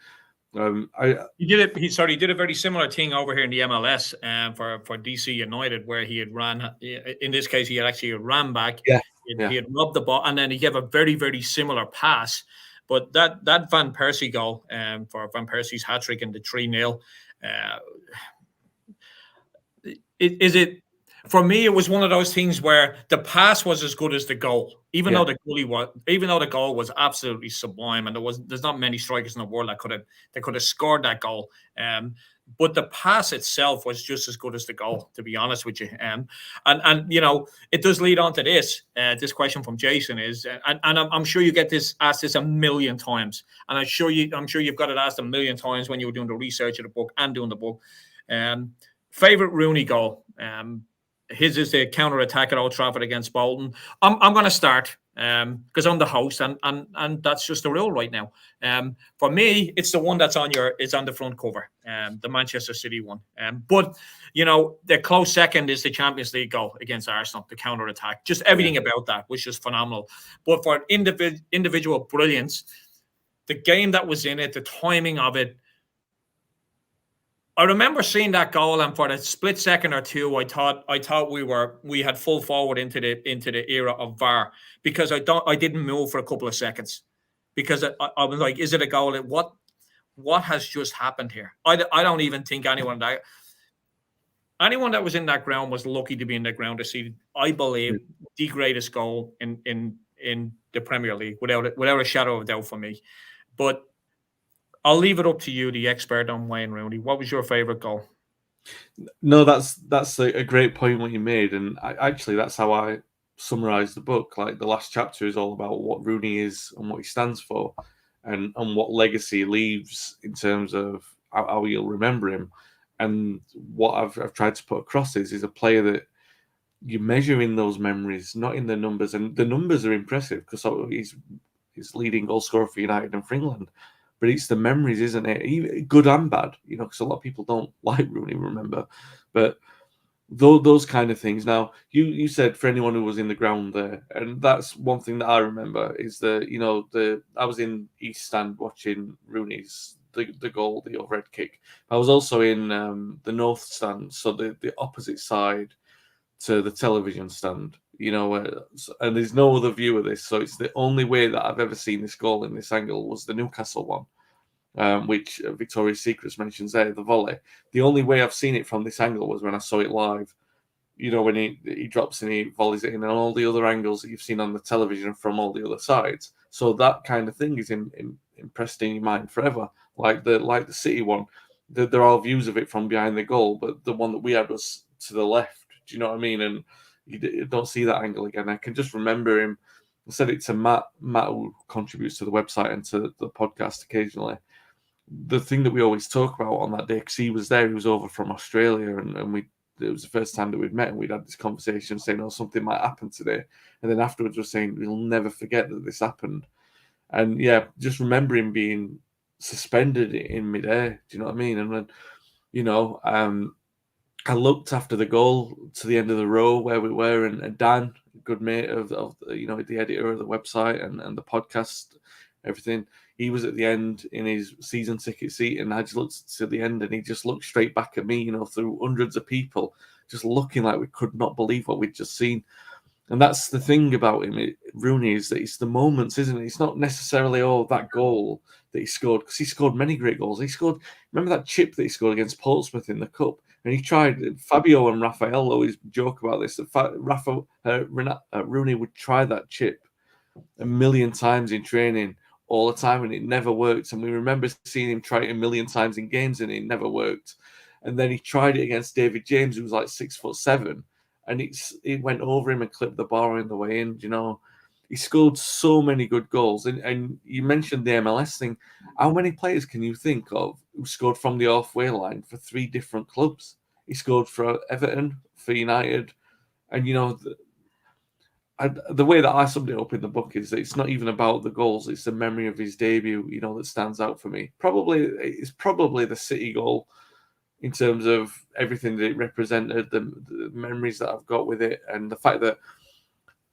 He did a very similar thing over here in the MLS for DC United, where he had ran. In this case, he had actually ran back. He had rubbed the ball, and then he gave a very, very similar pass. But that Van Persie goal for Van Persie's hat trick in the 3-0, for me, it was one of those things where the pass was as good as the goal, even though the goal was absolutely sublime, and there's not many strikers in the world that could have scored that goal. But the pass itself was just as good as the goal, to be honest with you. And it does lead on to this. This question from Jason is, and I'm sure you get asked this a million times, and I'm sure you've got it asked a million times when you were doing the research of the book and doing the book. favorite Rooney goal. His is the counter attack at Old Trafford against Bolton. I'm going to start because I'm the host, and that's just the rule right now. For me, it's the one that's on the front cover, the Manchester City one. But the close second is the Champions League goal against Arsenal, the counter attack. Just everything about that was just phenomenal. But for individual brilliance, the game that was in it, the timing of it. I remember seeing that goal, and for a split second or two, I thought we had full forward into the era of VAR, because I didn't move for a couple of seconds, because I was like, is it a goal? What has just happened here? I don't even think anyone that was in that ground was lucky to be in the ground to see, I believe, the greatest goal in the Premier League, without a shadow of a doubt for me. But I'll leave it up to you, the expert on Wayne Rooney. What was your favourite goal? No, that's a great point what you made, and actually that's how I summarise the book. Like, the last chapter is all about what Rooney is and what he stands for, and what legacy he leaves in terms of how you'll remember him. And what I've tried to put across is a player that you measure in those memories, not in the numbers. And the numbers are impressive because he's leading goal scorer for United and for England. But it's the memories, isn't it? Even good and bad, because a lot of people don't like Rooney, remember. But those kind of things. Now, you said for anyone who was in the ground there, and that's one thing that I remember is I was in East Stand watching Rooney's the goal, the overhead kick. I was also in the North Stand, so the opposite side to the television stand, and there's no other view of this, so it's the only way that I've ever seen this goal in this angle was the Newcastle one, which Victoria's Secrets mentions there, the volley. The only way I've seen it from this angle was when I saw it live, when he drops and he volleys it in, and all the other angles that you've seen on the television from all the other sides. So that kind of thing is impressed in your mind forever, like the City one. There are views of it from behind the goal, but the one that we had was to the left. Do you know what I mean? And you don't see that angle again. I can just remember him. I said it to Matt, who contributes to the website and to the podcast occasionally. The thing that we always talk about on that day, because he was there, he was over from Australia, and it was the first time that we'd met, and we'd had this conversation saying, something might happen today. And then afterwards we're saying, we'll never forget that this happened. And yeah, just remember him being suspended in midair. Do you know what I mean? And then, I looked after the goal to the end of the row where we were, and Dan, a good mate of the editor of the website and the podcast, everything, he was at the end in his season ticket seat, and I just looked to the end, and he just looked straight back at me, through hundreds of people, just looking like we could not believe what we'd just seen. And that's the thing about him, Rooney, is that it's the moments, isn't it? It's not necessarily that goal that he scored, because he scored many great goals. Remember that chip that he scored against Portsmouth in the Cup? And he tried, Fabio and Raphael always joke about this, that Rooney would try that chip a million times in training all the time, and it never worked. And we remember seeing him try it a million times in games, and it never worked. And then he tried it against David James, who was like 6'7", and it went over him and clipped the bar on the way in. He scored so many good goals. And you mentioned the MLS thing. How many players can you think of who scored from the halfway line for 3 different clubs? He scored for Everton, for United. And, the way that I summed it up in the book is that it's not even about the goals. It's the memory of his debut, that stands out for me. It's probably the City goal in terms of everything that it represented, the memories that I've got with it, and the fact that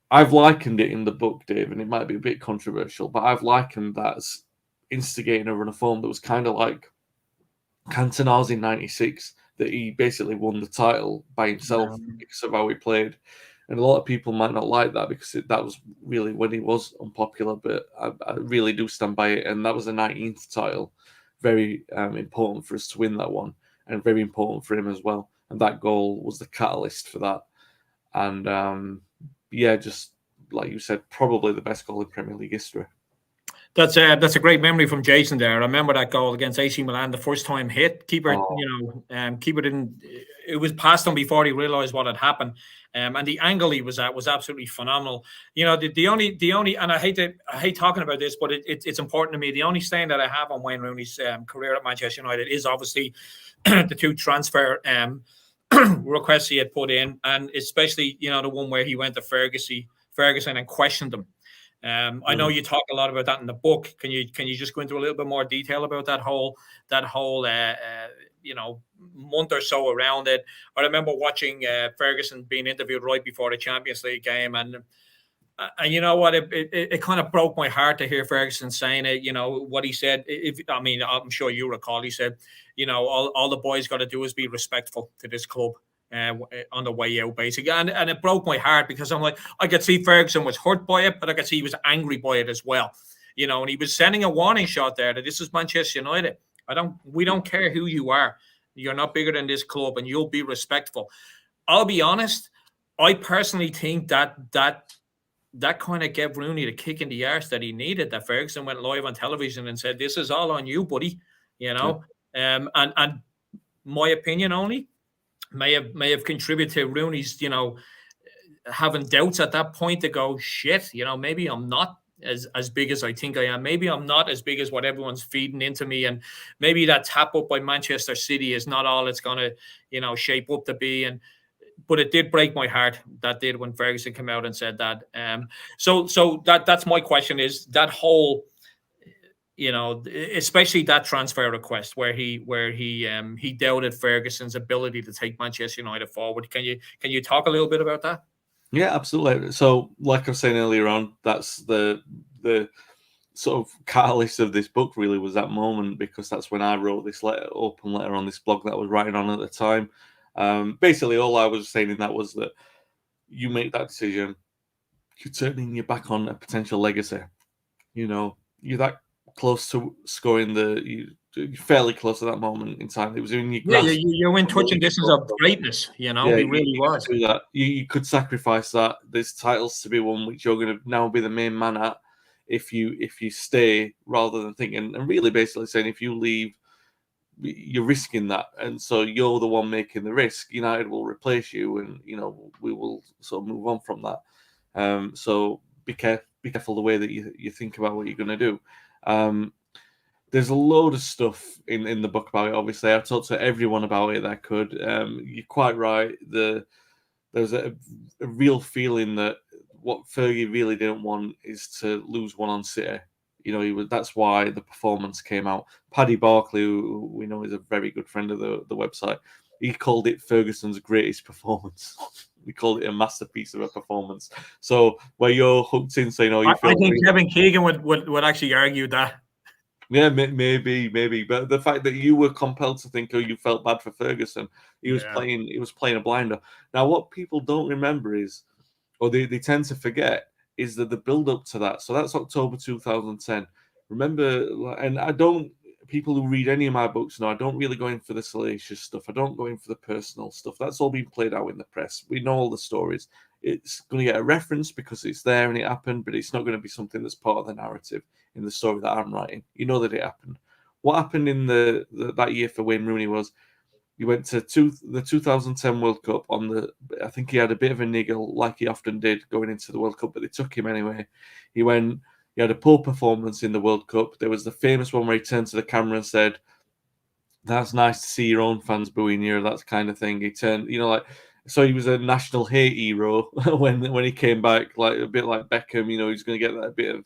I've likened it in the book, Dave, and it might be a bit controversial, but I've likened that as instigating a run of form that was kind of like Cantona's in '96, that he basically won the title by himself because of how he played. And a lot of people might not like that because that was really when he was unpopular, but I really do stand by it. And that was the 19th title. Very important for us to win that one, and very important for him as well. And that goal was the catalyst for that. And just like you said, probably the best goal in Premier League history. That's a great memory from Jason there. I remember that goal against AC Milan, the first time hit. Keeper didn't. It was past him before he realised what had happened, and the angle he was at was absolutely phenomenal. The only, and I hate talking about this, but it's important to me. The only stain that I have on Wayne Rooney's career at Manchester United is obviously the 2 transfer requests he had put in, and especially the one where he went to Ferguson and questioned him. I know you talk a lot about that in the book. Can you just go into a little bit more detail about that whole month or so around it? I remember watching Ferguson being interviewed right before the Champions League game, and you know what? It kind of broke my heart to hear Ferguson saying it. What he said. I'm sure you recall. He said, all the boys got to do is be respectful to this club. On the way out, basically, and it broke my heart because I'm like, I could see Ferguson was hurt by it, but I could see he was angry by it as well. And he was sending a warning shot there that this is Manchester United. We don't care who you are. You're not bigger than this club, and you'll be respectful. I'll be honest. I personally think that kind of gave Rooney the kick in the arse that he needed. That Ferguson went live on television and said, "This is all on you, buddy." And my opinion only may have contributed to Rooney's, having doubts at that point to go, shit, maybe I'm not as big as I think I am. Maybe I'm not as big as what everyone's feeding into me. And maybe that tap up by Manchester City is not all it's going to, shape up to be. But it did break my heart. That did when Ferguson came out and said that. So that's my question is that whole, especially that transfer request where he doubted Ferguson's ability to take Manchester United forward. Can you talk a little bit about that? Yeah, absolutely. So, like I was saying earlier on, that's the sort of catalyst of this book. Really, was that moment because that's when I wrote this open letter on this blog that I was writing on at the time. Basically, all I was saying in that was that you make that decision, you're turning your back on a potential legacy. You're that close to scoring you're fairly close at that moment in time. It was in your grasp. Yeah, you're in touching distance of greatness. He really was. Do that. You could sacrifice that. There's titles to be won, which you're going to now be the main man at if you stay, rather than thinking and really basically saying if you leave, you're risking that, and so you're the one making the risk. United will replace you, and we will sort of move on from that. So be careful the way that you think about what you're going to do. There's a load of stuff in the book about it. Obviously, I've talked to everyone about it that I could. You're quite right. There's a real feeling that what Fergie really didn't want is to lose one on City. That's why the performance came out. Paddy Barclay, who we know is a very good friend of the website, he called it Ferguson's greatest performance. We called it a masterpiece of a performance. So where you're hooked in saying, I think Kevin Keegan would actually argue that. Yeah, maybe. But the fact that you were compelled to think, you felt bad for Ferguson. He was playing a blinder. Now, what people don't remember is, or they tend to forget, is that the build-up to that. So that's October 2010. Remember, and people who read any of my books know I don't really go in for the salacious stuff. I don't go in for the personal stuff. That's all been played out in the press. We know all the stories. It's going to get a reference because it's there and it happened, but it's not going to be something that's part of the narrative in the story that I'm writing. You know that it happened. What happened in that year for Wayne Rooney was he went to the 2010 World Cup I think he had a bit of a niggle like he often did going into the World Cup, but they took him anyway. He had a poor performance in the World Cup. There was the famous one where he turned to the camera and said, "That's nice to see your own fans booing you," that kind of thing. He turned, so he was a national hate hero when he came back, like a bit like Beckham. He's going to get that bit of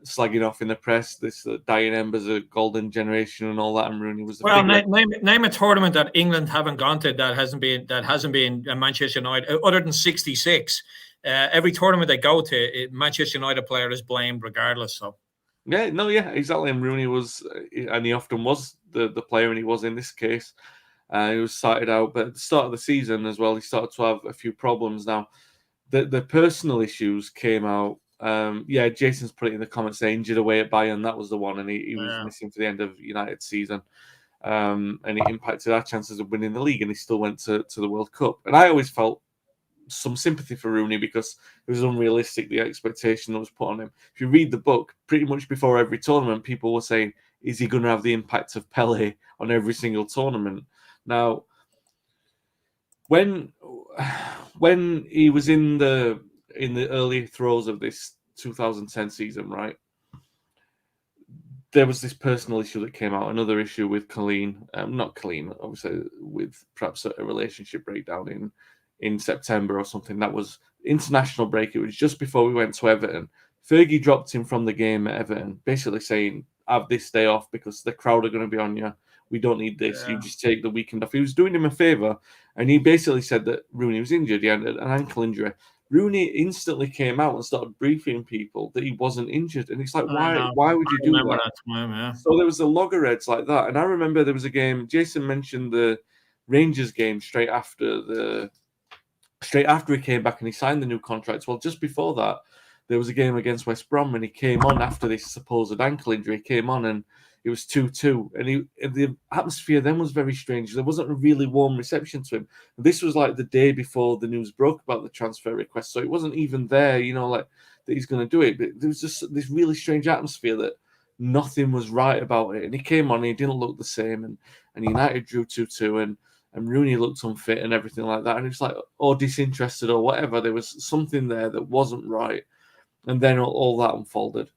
slagging off in the press, this dying embers of golden generation and all that. And Rooney was name a tournament that England haven't gone to that hasn't been Manchester United other than '66. Every tournament they go to, Manchester United player is blamed regardless. So exactly. And Rooney was, and he often was the player, and he was in this case. He was cited out, but at the start of the season as well, he started to have a few problems. Now, the personal issues came out. Jason's put it in the comments saying injured away at Bayern. That was the one, and he was missing for the end of United's season. And it impacted our chances of winning the league, and he still went to the World Cup. And I always felt some sympathy for Rooney because it was unrealistic, the expectation that was put on him. If you read the book, pretty much before every tournament, people were saying, is he going to have the impact of Pele on every single tournament? Now, when he was in the early throes of this 2010 season, right, there was this personal issue that came out, another issue with Colleen, not Colleen, obviously, with perhaps a relationship breakdown in September or something. That was international break. It was just before we went to Everton. Fergie dropped him from the game at Everton, basically saying, have this day off because the crowd are going to be on you. We don't need this. Yeah. You just take the weekend off. He was doing him a favour, and he basically said that Rooney was injured. He had an ankle injury. Rooney instantly came out and started briefing people that he wasn't injured. And it's like, why would you do remember that? that time, yeah. So there was a loggerheads like that. And I remember there was a game, Jason mentioned the Rangers game straight after he came back and he signed the new contract. Well, just before that, there was a game against West Brom and he came on after this supposed ankle injury. He came on and it was 2-2. And the atmosphere then was very strange. There wasn't a really warm reception to him. This was like the day before the news broke about the transfer request. So it wasn't even there, like that he's going to do it. But there was just this really strange atmosphere that nothing was right about it. And he came on and he didn't look the same. And United drew 2-2 and Rooney looked unfit and everything like that. And it's like, or disinterested or whatever. There was something there that wasn't right. And then all that unfolded.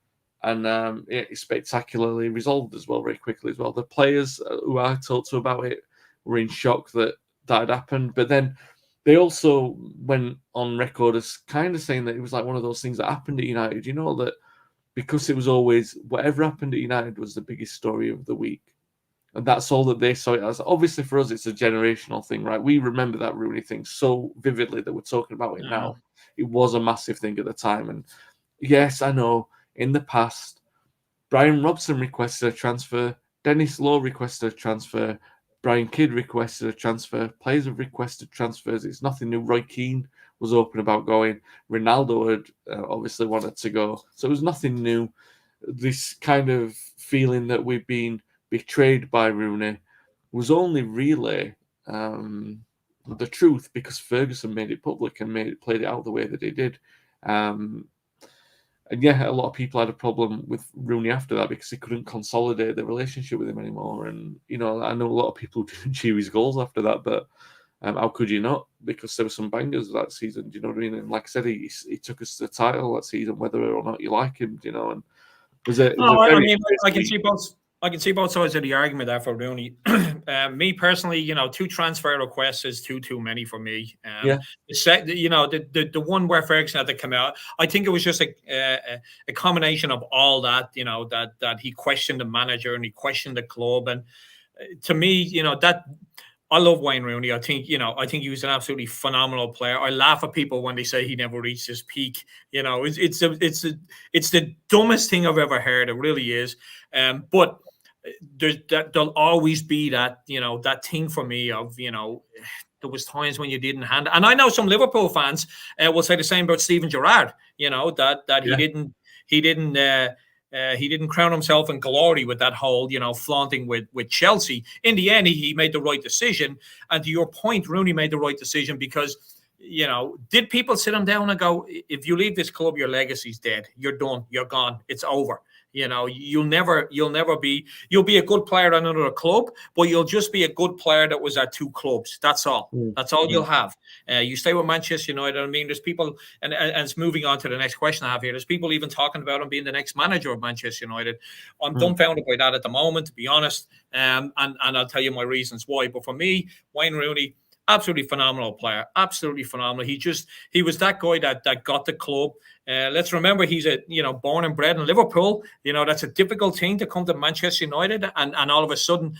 And it spectacularly resolved as well, very quickly as well. The players who I talked to about it were in shock that had happened. But then they also went on record as kind of saying that it was like one of those things that happened at United. That because it was always whatever happened at United was the biggest story of the week. And that's all that they saw it as. Obviously, for us, it's a generational thing, right? We remember that Rooney thing so vividly that we're talking about it now. It was a massive thing at the time. And yes, I know, in the past, Brian Robson requested a transfer, Dennis Law requested a transfer, Brian Kidd requested a transfer, players have requested transfers. It's nothing new. Roy Keane was open about going. Ronaldo had obviously wanted to go. So it was nothing new. This kind of feeling that we've been betrayed by Rooney was only really the truth because Ferguson made it public and played it out the way that he did. And yeah, a lot of people had a problem with Rooney after that because he couldn't consolidate the relationship with him anymore. And, I know a lot of people didn't cheer his goals after that, but how could you not? Because there were some bangers that season, do you know what I mean? And like I said, he took us to the title that season, whether or not you like him, and I can see both sides of the argument there for Rooney. Me personally, 2 transfer requests is too many for me. The one where Ferguson had to come out, I think it was just a combination of all that. That he questioned the manager and he questioned the club, and to me, that. I love Wayne Rooney. I think he was an absolutely phenomenal player. I laugh at people when they say he never reached his peak. It's the dumbest thing I've ever heard. It really is. But there'll always be that that thing for me of there was times when you didn't hand, and I know some Liverpool fans will say the same about Steven Gerrard. He didn't crown himself in glory with that whole, flaunting with Chelsea. In the end, he made the right decision. And to your point, Rooney made the right decision because, did people sit him down and go, if you leave this club, your legacy's dead. You're done. You're gone. It's over. You'll be a good player at another club, but you'll just be a good player that was at 2 clubs. That's all. That's all you'll have. You stay with Manchester United. I mean, there's people, and it's moving on to the next question I have here. There's people even talking about him being the next manager of Manchester United. I'm dumbfounded by that at the moment, to be honest. And I'll tell you my reasons why. But for me, Wayne Rooney, absolutely phenomenal player, absolutely phenomenal. He was that guy that got the club. Let's remember he's born and bred in Liverpool. That's a difficult thing to come to Manchester United, and all of a sudden,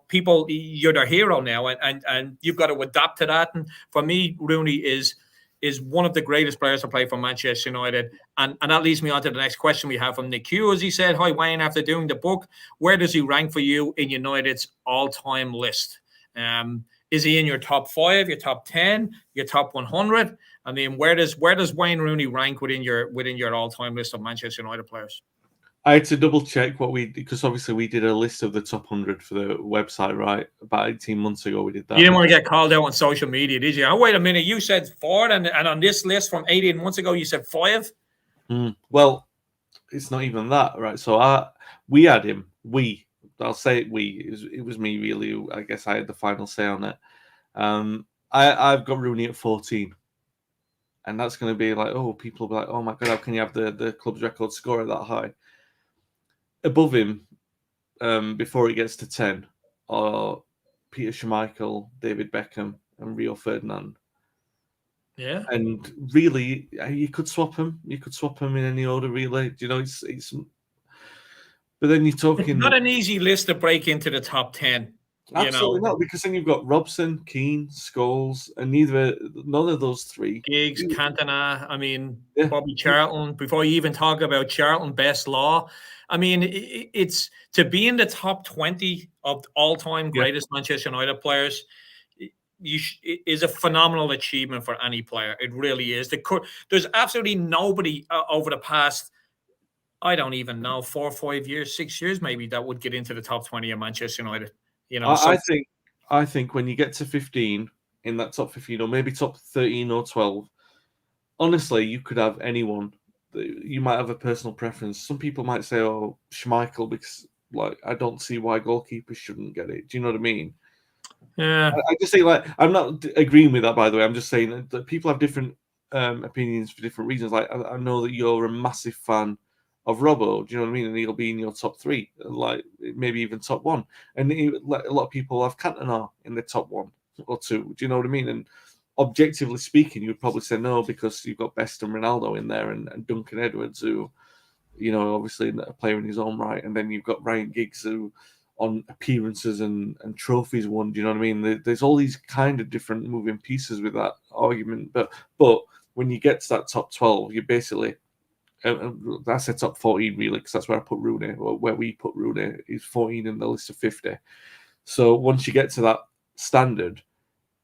people, you're their hero now, and you've got to adapt to that. And for me, Rooney is one of the greatest players to play for Manchester United. And that leads me on to the next question we have from Nick Hugh. As he said, hi Wayne, after doing the book, where does he rank for you in United's all-time list? Is he in your top 5, your top 10, your top 100? I mean, where does Wayne Rooney rank within your all-time list of Manchester United players? I had to double check because obviously we did a list of the top 100 for the website, right? About 18 months ago, we did that. You didn't want to get called out on social media, did you? Oh, wait a minute. You said 4, and on this list from 18 months ago, you said 5? Well, it's not even that, right? So we had him. I'll say it, it was me, really. I guess I had the final say on it. I've got Rooney at 14. And that's going to be like, people will be like, oh my God, how can you have the club's record scorer that high? above him, before he gets to 10, are Peter Schmeichel, David Beckham, and Rio Ferdinand. Yeah. And really, you could swap them. You could swap them in any order, really. Do you know, it's. But then you're It's talking not an easy list to break into the top 10, you absolutely know. not, because then you've got Robson, Keane, Scholes, and none of those three. Giggs, Cantona, I mean, Yeah, Bobby Charlton, before you even talk about Charlton, Best Law. I mean, it's to be in the top 20 of all-time yeah. greatest Manchester United players it is a phenomenal achievement for any player. It really is. There's absolutely nobody over the past, I don't even know, 4 or 5 years, 6 years maybe, that would get into the top 20 of Manchester United. You know, I, so I think I think when you get to 15 in that top 15, or maybe top 13 or 12, honestly, you could have anyone. You might have a personal preference. Some people might say, "Oh, Schmeichel," because like I don't see why goalkeepers shouldn't get it. Do you know what I mean? yeah. I just say, like, I'm not agreeing with that, by the way. I'm just saying that people have different opinions for different reasons. Like, I know that you're a massive fan of Robbo. Do you know what I mean? And he'll be in your top three, like maybe even top one. And like, a lot of people have Cantona in the top one or two. Do you know what I mean? And objectively speaking, you would probably say no, because you've got Best and Ronaldo in there, and Duncan Edwards, who, you know, obviously a player in his own right. And then you've got Ryan Giggs, who on appearances and trophies won. Do you know what I mean? There's all these kind of different moving pieces with that argument. But when you get to that top 12, you basically, that's a top 14 really, because that's where I put Rooney, or where we put Rooney. He's 14 in the list of 50. So once you get to that standard,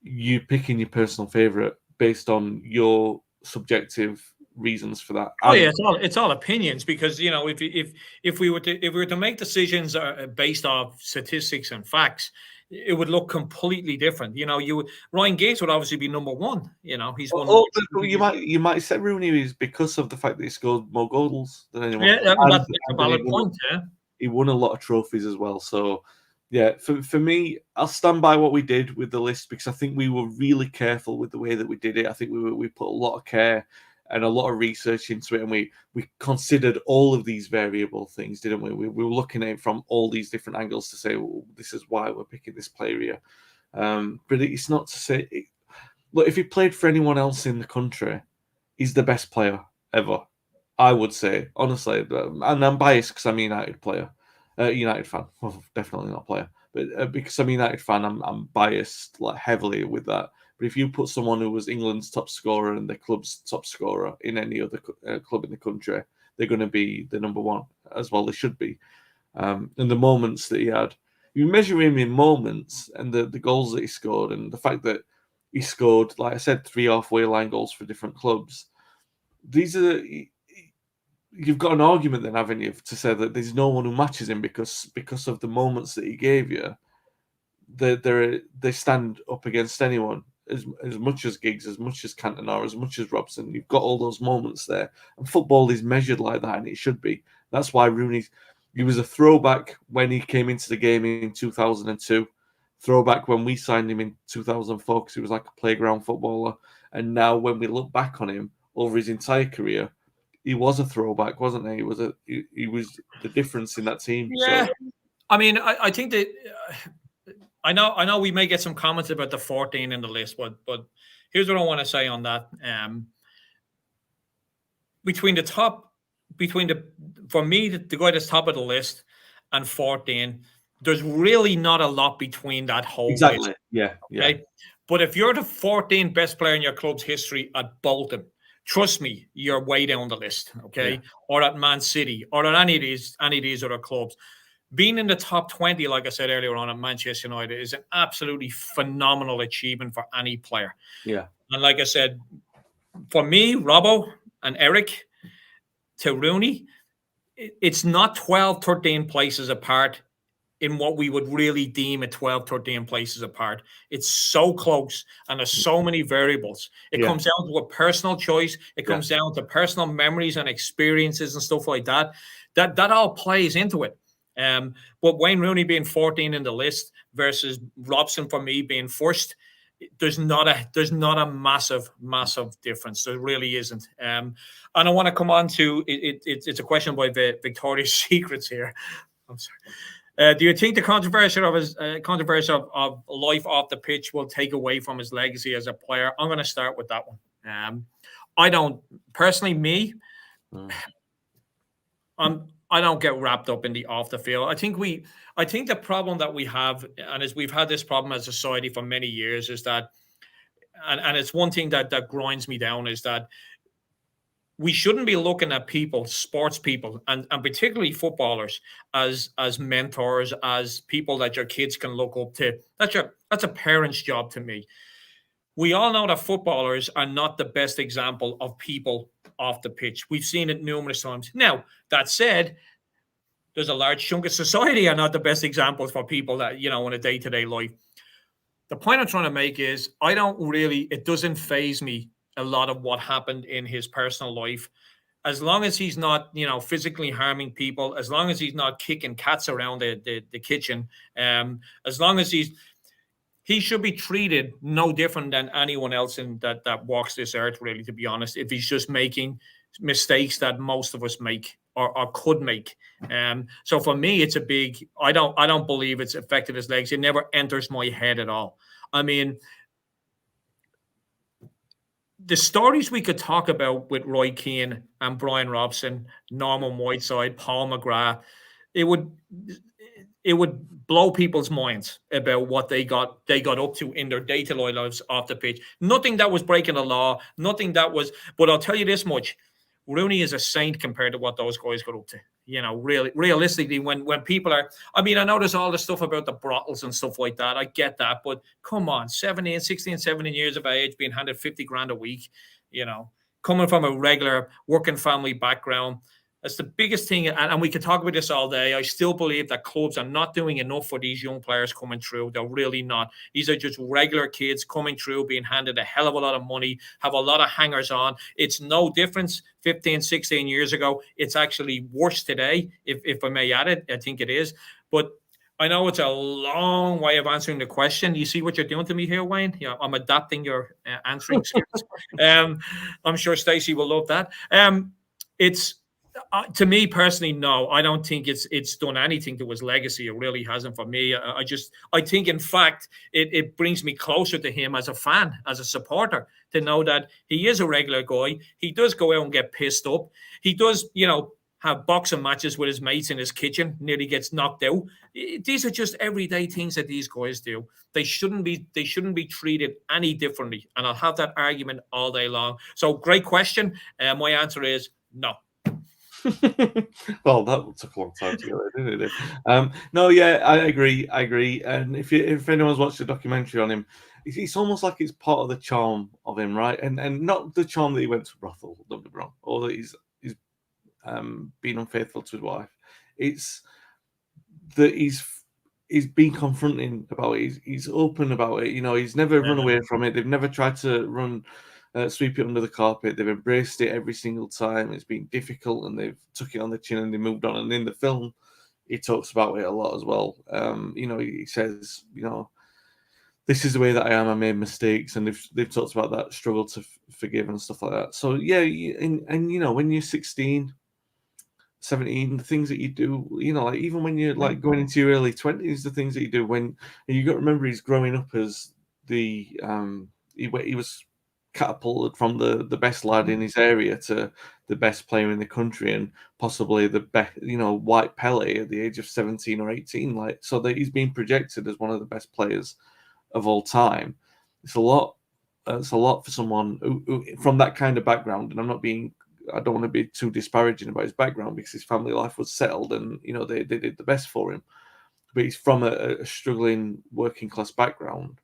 you picking your personal favourite based on your subjective reasons for that. Oh And yeah, it's all opinions, because you know, if we were to make decisions based off statistics and facts, it would look completely different. You know, Ryan Giggs would obviously be number one. You know, he's won more. you might say Rooney is because of the fact that he scored more goals than anyone, Yeah, and, that's a and then valid point. Yeah. he won a lot of trophies as well. So yeah, for me, I'll stand by what we did with the list, because I think we were really careful with the way that we did it. I think we put a lot of care and a lot of research into it, and we considered all of these variable things, didn't we? We were looking at it from all these different angles to say, well, this is why we're picking this player here. But it's not to say, look, if he played for anyone else in the country, he's the best player ever. I would say, honestly, and I'm biased because I'm a United player, United fan. Well, definitely not player, but because I'm a United fan, I'm biased like heavily with that. But if you put someone who was England's top scorer and the club's top scorer in any other club in the country, they're going to be the number one, as well they should be. And the moments that he had, you measure him in moments, and the goals that he scored, and the fact that he scored, like I said, 3 halfway line goals for different clubs. These are, you've got an argument then, haven't you, to say that there's no one who matches him because of the moments that he gave you. They stand up against anyone, as much as Giggs, as much as Cantona, as much as Robson. You've got all those moments there, and football is measured like that, and it should be. That's why Rooney, he was a throwback when he came into the game in 2002, throwback when we signed him in 2004, because he was like a playground footballer. And now when we look back on him over his entire career, he was a throwback, wasn't he? He was the difference in that team. Yeah. So I mean, I think that I know we may get some comments about the 14 in the list, but here's what I want to say on that. Between the top, for me, the guy that's top of the list and 14, there's really not a lot between that whole exactly, list. yeah. Okay. But if you're the 14th best player in your club's history at Bolton, trust me, you're way down the list. Okay. Yeah. Or at Man City, or at any of these other clubs. Being in the top 20, like I said earlier on, at Manchester United is an absolutely phenomenal achievement for any player. Yeah. And like I said, for me, Robbo and Eric to Rooney, it's not 12, 13 places apart in what we would really deem a 12, 13 places apart. It's so close, and there's so many variables. It comes down to a personal choice. It comes down to personal memories and experiences and stuff like that. That all plays into it. But Wayne Rooney being 14 in the list versus Robson, for me, being first, there's not a massive difference. There really isn't. And I want to come on to it's a question by Victoria's Secrets here. I'm sorry. Do you think the controversy of life off the pitch will take away from his legacy as a player? I'm going to start with that one. I don't personally. I don't get wrapped up in the off the field. I think the problem that we have, and as we've had this problem as a society for many years, is that, and it's one thing that grinds me down, is that we shouldn't be looking at people, sports people, and particularly footballers, as mentors, as people that your kids can look up to. That's a parent's job to me. We all know that footballers are not the best example of people off the pitch. We've seen it numerous times. Now, that said, there's a large chunk of society are not the best examples for people that, in a day-to-day life. The point I'm trying to make is it doesn't faze me a lot of what happened in his personal life. As long as he's not, physically harming people, as long as he's not kicking cats around the kitchen, as long as he should be treated no different than anyone else that walks this earth, really, to be honest, if he's just making mistakes that most of us make or could make. So for me, it's a big, I don't believe it's affected his legs. It never enters my head at all. I mean, the stories we could talk about with Roy Keane and Brian Robson, Norman Whiteside, Paul McGrath, it would blow people's minds about what they got up to in their day-to-day lives off the pitch. Nothing that was breaking the law, nothing that was. But I'll tell you this much: Rooney is a saint compared to what those guys got up to. Really, realistically, when people are, I mean, I know there's all the stuff about the brothels and stuff like that. I get that, but come on, 16, 17 years of age, being handed 50 grand a week, coming from a regular working family background. That's the biggest thing, and we could talk about this all day. I still believe that clubs are not doing enough for these young players coming through. They're really not. These are just regular kids coming through, being handed a hell of a lot of money, have a lot of hangers on. It's no difference 15, 16 years ago. It's actually worse today, if I may add it. I think it is. But I know it's a long way of answering the question. You see what you're doing to me here, Wayne? I'm adapting your answering skills. I'm sure Stacey will love that. It's... to me personally, no, I don't think it's done anything to his legacy. It really hasn't for me. I think, in fact, it brings me closer to him as a fan, as a supporter, to know that he is a regular guy. He does go out and get pissed up. He does, have boxing matches with his mates in his kitchen, nearly gets knocked out. These are just everyday things that these guys do. They shouldn't be treated any differently. And I'll have that argument all day long. So, great question. My answer is no. Well, that took a long time to get there, didn't it? No, yeah, I agree. And if anyone's watched the documentary on him, it's almost like it's part of the charm of him, right? And not the charm that he went to brothel, don't get me wrong, or that he's been unfaithful to his wife. It's that he's been confronting about it. He's open about it. He's never run away from it. They've never tried to sweep it under the carpet. They've embraced it every single time. It's been difficult, and they've took it on the chin and they moved on. And in the film, he talks about it a lot as well. He says, this is the way that I am. I made mistakes, and they've talked about that struggle to forgive and stuff like that. So yeah, and when you're 16, 17, the things that you do, like even when you're like going into your early 20s, the things that you do when you got to remember he's growing up as the he was catapulted from the best lad in his area to the best player in the country, and possibly the best, white Pele at the age of 17 or 18, like, so that he's being projected as one of the best players of all time. It's a lot for someone who from that kind of background. And I don't want to be too disparaging about his background, because his family life was settled and they did the best for him, but he's from a struggling working class background.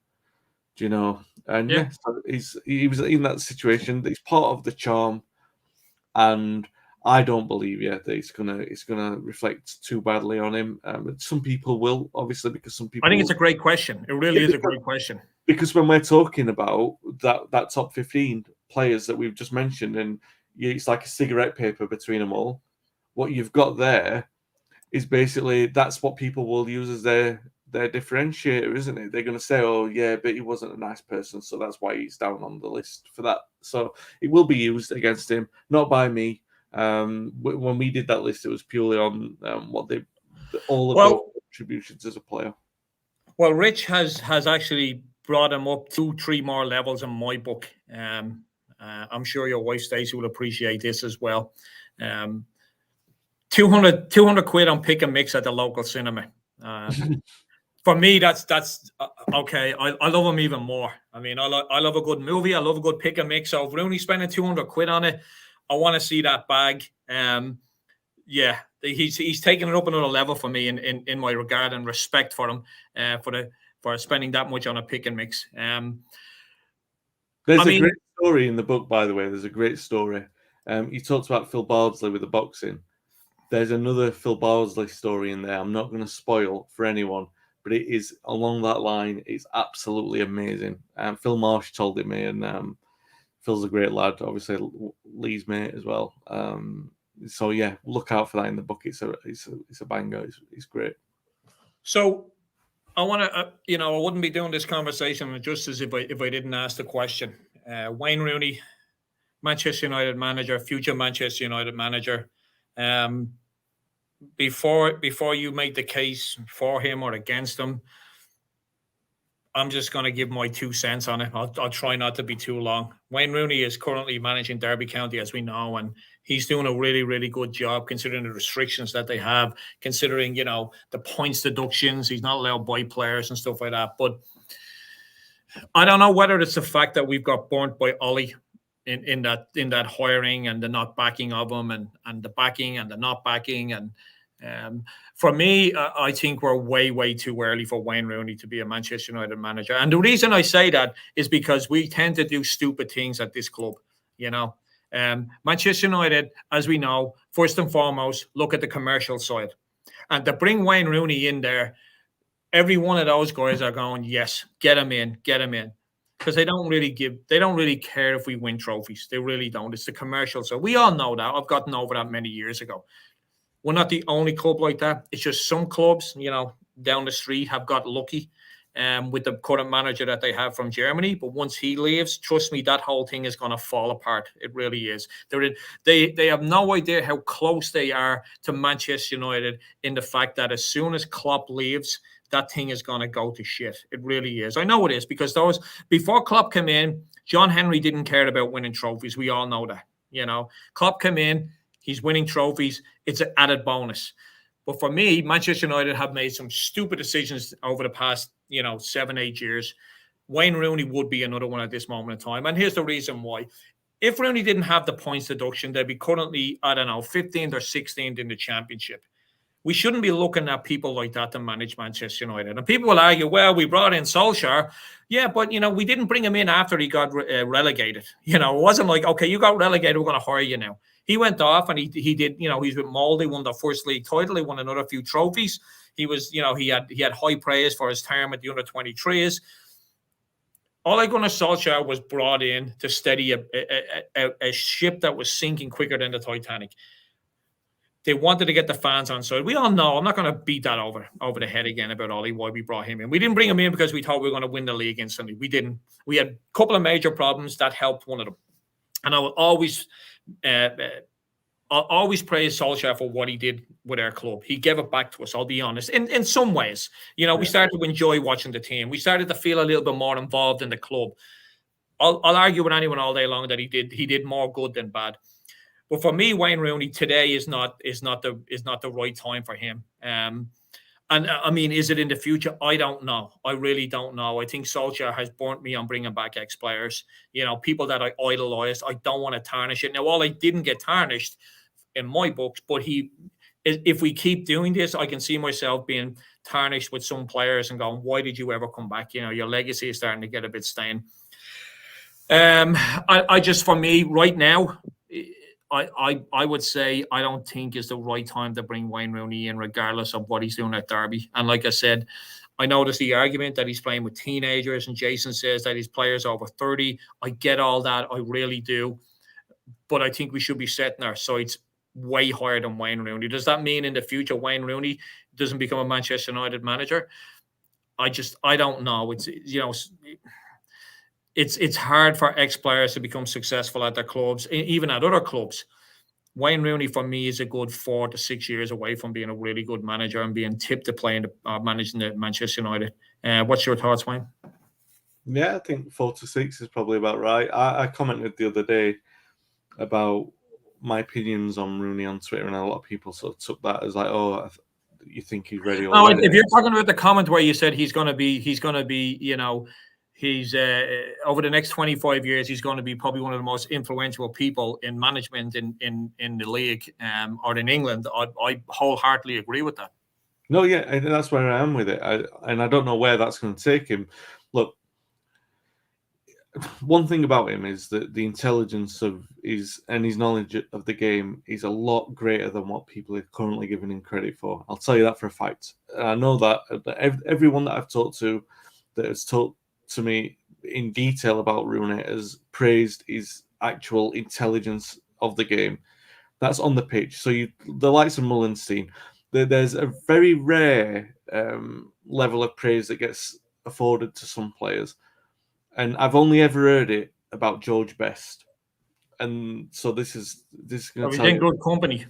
And so he was in that situation. He's part of the charm, and I don't believe that it's gonna reflect too badly on him. Some people will, obviously, because some people. I think it's a great question. It really is a great question. Because when we're talking about that top 15 players that we've just mentioned, and it's like a cigarette paper between them all. What you've got there is basically that's what people will use as their their differentiator, isn't it? They're going to say, "Oh, yeah, but he wasn't a nice person, so that's why he's down on the list for that." So it will be used against him, not by me. When we did that list, it was purely on what they all of those contributions as a player. Well, Rich has actually brought him up 2-3 more levels in my book. I'm sure your wife Stacey will appreciate this as well. 200 quid on pick and mix at the local cinema. For me, that's okay. I love him even more. I mean, I love a good movie. I love a good pick and mix. So if Rooney spending 200 quid on it, I want to see that bag. Yeah, he's taking it up another level for me in my regard and respect for him for spending that much on a pick and mix. There's a great story in the book, by the way. There's a great story. He talks about Phil Bardsley with the boxing. There's another Phil Bardsley story in there. I'm not going to spoil for anyone, but it is along that line. It's absolutely amazing. Phil Marsh told it me, and Phil's a great lad. Obviously, Lee's mate as well. So yeah, look out for that in the book. It's a banger. It's great. So I want to, I wouldn't be doing this conversation justice if I didn't ask the question. Wayne Rooney, Manchester United manager, future Manchester United manager. Before you make the case for him or against him, I'm just going to give my 2 cents on it. I'll try not to be too long. Wayne Rooney is currently managing Derby County, as we know, and he's doing a really, really good job considering the restrictions that they have, considering, the points deductions. He's not allowed to buy players and stuff like that. But I don't know whether it's the fact that we've got burnt by Ollie in that hiring and the not backing of him and the backing and the not backing. And for me, I think we're way, way too early for Wayne Rooney to be a Manchester United manager. And the reason I say that is because we tend to do stupid things at this club, Manchester United, as we know, first and foremost, look at the commercial side. And to bring Wayne Rooney in there, every one of those guys are going, yes, get him in. Because they don't really care if we win trophies. They really don't. It's the commercial. So we all know that. I've gotten over that many years ago. We're not the only club like that. It's just some clubs, down the street have got lucky with the current manager that they have from Germany. But once he leaves, trust me, that whole thing is going to fall apart. It really is. They have no idea how close they are to Manchester United in the fact that as soon as Klopp leaves, that thing is going to go to shit. It really is. I know it is because before Klopp came in, John Henry didn't care about winning trophies. We all know that. Klopp came in, he's winning trophies. It's an added bonus. But for me, Manchester United have made some stupid decisions over the past, 7-8 years. Wayne Rooney would be another one at this moment in time. And here's the reason why. If Rooney didn't have the points deduction, they'd be currently, 15th or 16th in the championship. We shouldn't be looking at people like that to manage Manchester United. And people will argue, well, we brought in Solskjaer. Yeah, but, we didn't bring him in after he got relegated. It wasn't like, okay, you got relegated, we're going to hire you now. He went off and he did, he's with Molde, won the first league title. He won another few trophies. He was, he had high praise for his term at the under-23s. Ole Gunnar Solskjaer was brought in to steady a ship that was sinking quicker than the Titanic. They wanted to get the fans on side. We all know, I'm not going to beat that over the head again about Ollie, why we brought him in. We didn't bring him in because we thought we were going to win the league instantly. We didn't. We had a couple of major problems that helped one of them. And I will always praise Solskjaer for what he did with our club. He gave it back to us, I'll be honest. In some ways, we started to enjoy watching the team. We started to feel a little bit more involved in the club. I'll argue with anyone all day long that he did more good than bad. But for me, Wayne Rooney today is not the right time for him. And I mean, is it in the future? I don't know. I really don't know. I think Solskjaer has burnt me on bringing back ex-players. People that I idolized. I don't want to tarnish it. Now, I didn't get tarnished in my books, but if we keep doing this, I can see myself being tarnished with some players and going, why did you ever come back? Your legacy is starting to get a bit stained. I just, for me, right now, I would say I don't think it's the right time to bring Wayne Rooney in, regardless of what he's doing at Derby. And like I said, I noticed the argument that he's playing with teenagers, and Jason says that his players over 30. I get all that. I really do. But I think we should be setting our sights way higher than Wayne Rooney. Does that mean in the future Wayne Rooney doesn't become a Manchester United manager? I don't know. It's hard for ex players to become successful at their clubs, even at other clubs. Wayne Rooney for me is a good 4 to 6 years away from being a really good manager and being tipped to playing managing the Manchester United. What's your thoughts, Wayne? Yeah, I think 4 to 6 is probably about right. I commented the other day about my opinions on Rooney on Twitter, and a lot of people sort of took that as like, "Oh, you think he's ready No, already?" if you're talking about the comment where you said he's going to be, he's over the next 25 years, he's going to be probably one of the most influential people in management in the league or in England. I wholeheartedly agree with that. No, yeah, and that's where I am with it. And I don't know where that's going to take him. Look, one thing about him is that the intelligence of his knowledge of the game is a lot greater than what people are currently giving him credit for. I'll tell you that for a fact. And I know that everyone that I've talked to that has talked to me in detail about Rooney has praised his actual intelligence of the game. That's on the pitch. So the likes of Mullenstein, there's a very rare level of praise that gets afforded to some players, and I've only ever heard it about George Best. And so this is going So to he's tell in you, good company.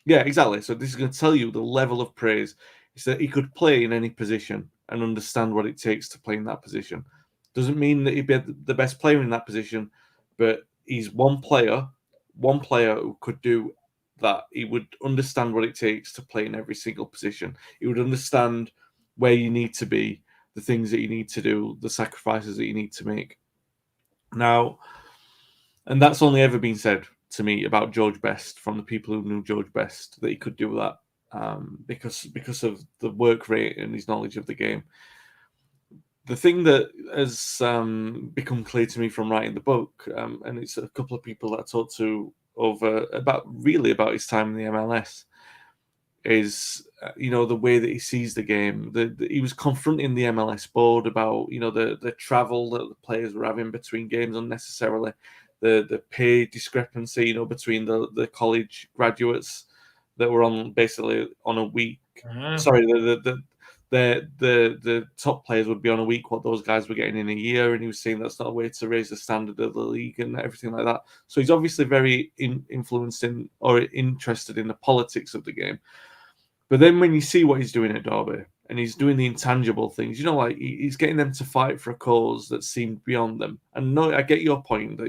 yeah, exactly. So this is going to tell you the level of praise is that he could play in any position and understand what it takes to play in that position. Doesn't mean that he'd be the best player in that position, but he's one player who could do that. He would understand what it takes to play in every single position. He would understand where you need to be, the things that you need to do, the sacrifices that you need to make. Now, and that's only ever been said to me about George Best from the people who knew George Best, that he could do that because of the work rate and his knowledge of the game. The thing that has become clear to me from writing the book, and it's a couple of people that I talked to over about his time in the MLS, is the way that he sees the game. He was confronting the MLS board about the travel that the players were having between games unnecessarily, the pay discrepancy between the college graduates that were on basically on a week. Sorry, the top players would be on a week what those guys were getting in a year, and he was saying that's not a way to raise the standard of the league and everything like that. So he's obviously very influenced in or interested in the politics of the game. But then when you see what he's doing at Derby, and he's doing the intangible things, like he's getting them to fight for a cause that seemed beyond them. And no, I get your point that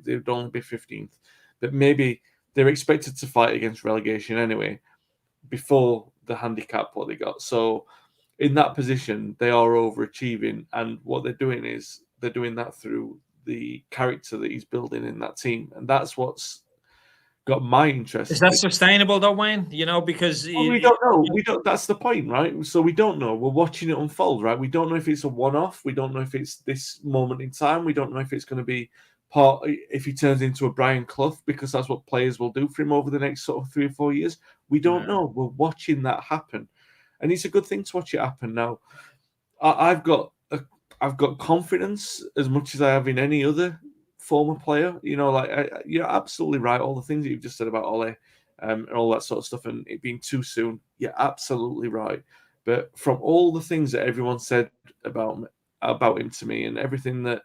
they'd only be 15th, but maybe they're expected to fight against relegation anyway before the handicap what they got. So in that position, they are overachieving, and what they're doing is they're doing that through the character that he's building in that team, and that's what's got my interest. Is that sustainable though, Wayne? Because we don't know. We don't. That's the point, right? So we don't know. We're watching it unfold, right? We don't know if it's a one-off. We don't know if it's this moment in time. We don't know if it's going to be if he turns into a Brian Clough, because that's what players will do for him over the next sort of 3 or 4 years. We don't know. We're watching that happen, and it's a good thing to watch it happen. Now, I've got confidence as much as I have in any other former player. You're absolutely right. All the things that you've just said about Ole and all that sort of stuff, and it being too soon, you're absolutely right. But from all the things that everyone said about him to me, and everything that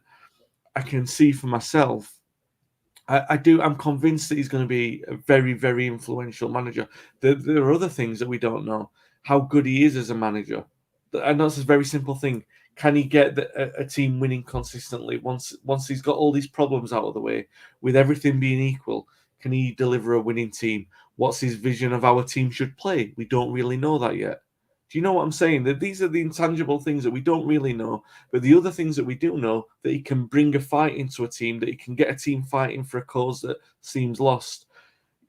I can see for myself, I'm convinced that he's going to be a very, very influential manager. There are other things that we don't know. How good he is as a manager. And that's a very simple thing. Can he get a team winning consistently once he's got all these problems out of the way, with everything being equal? Can he deliver a winning team? What's his vision of our team should play? We don't really know that yet. Do you know what I'm saying? That these are the intangible things that we don't really know, but the other things that we do know, that he can bring a fight into a team, that he can get a team fighting for a cause that seems lost.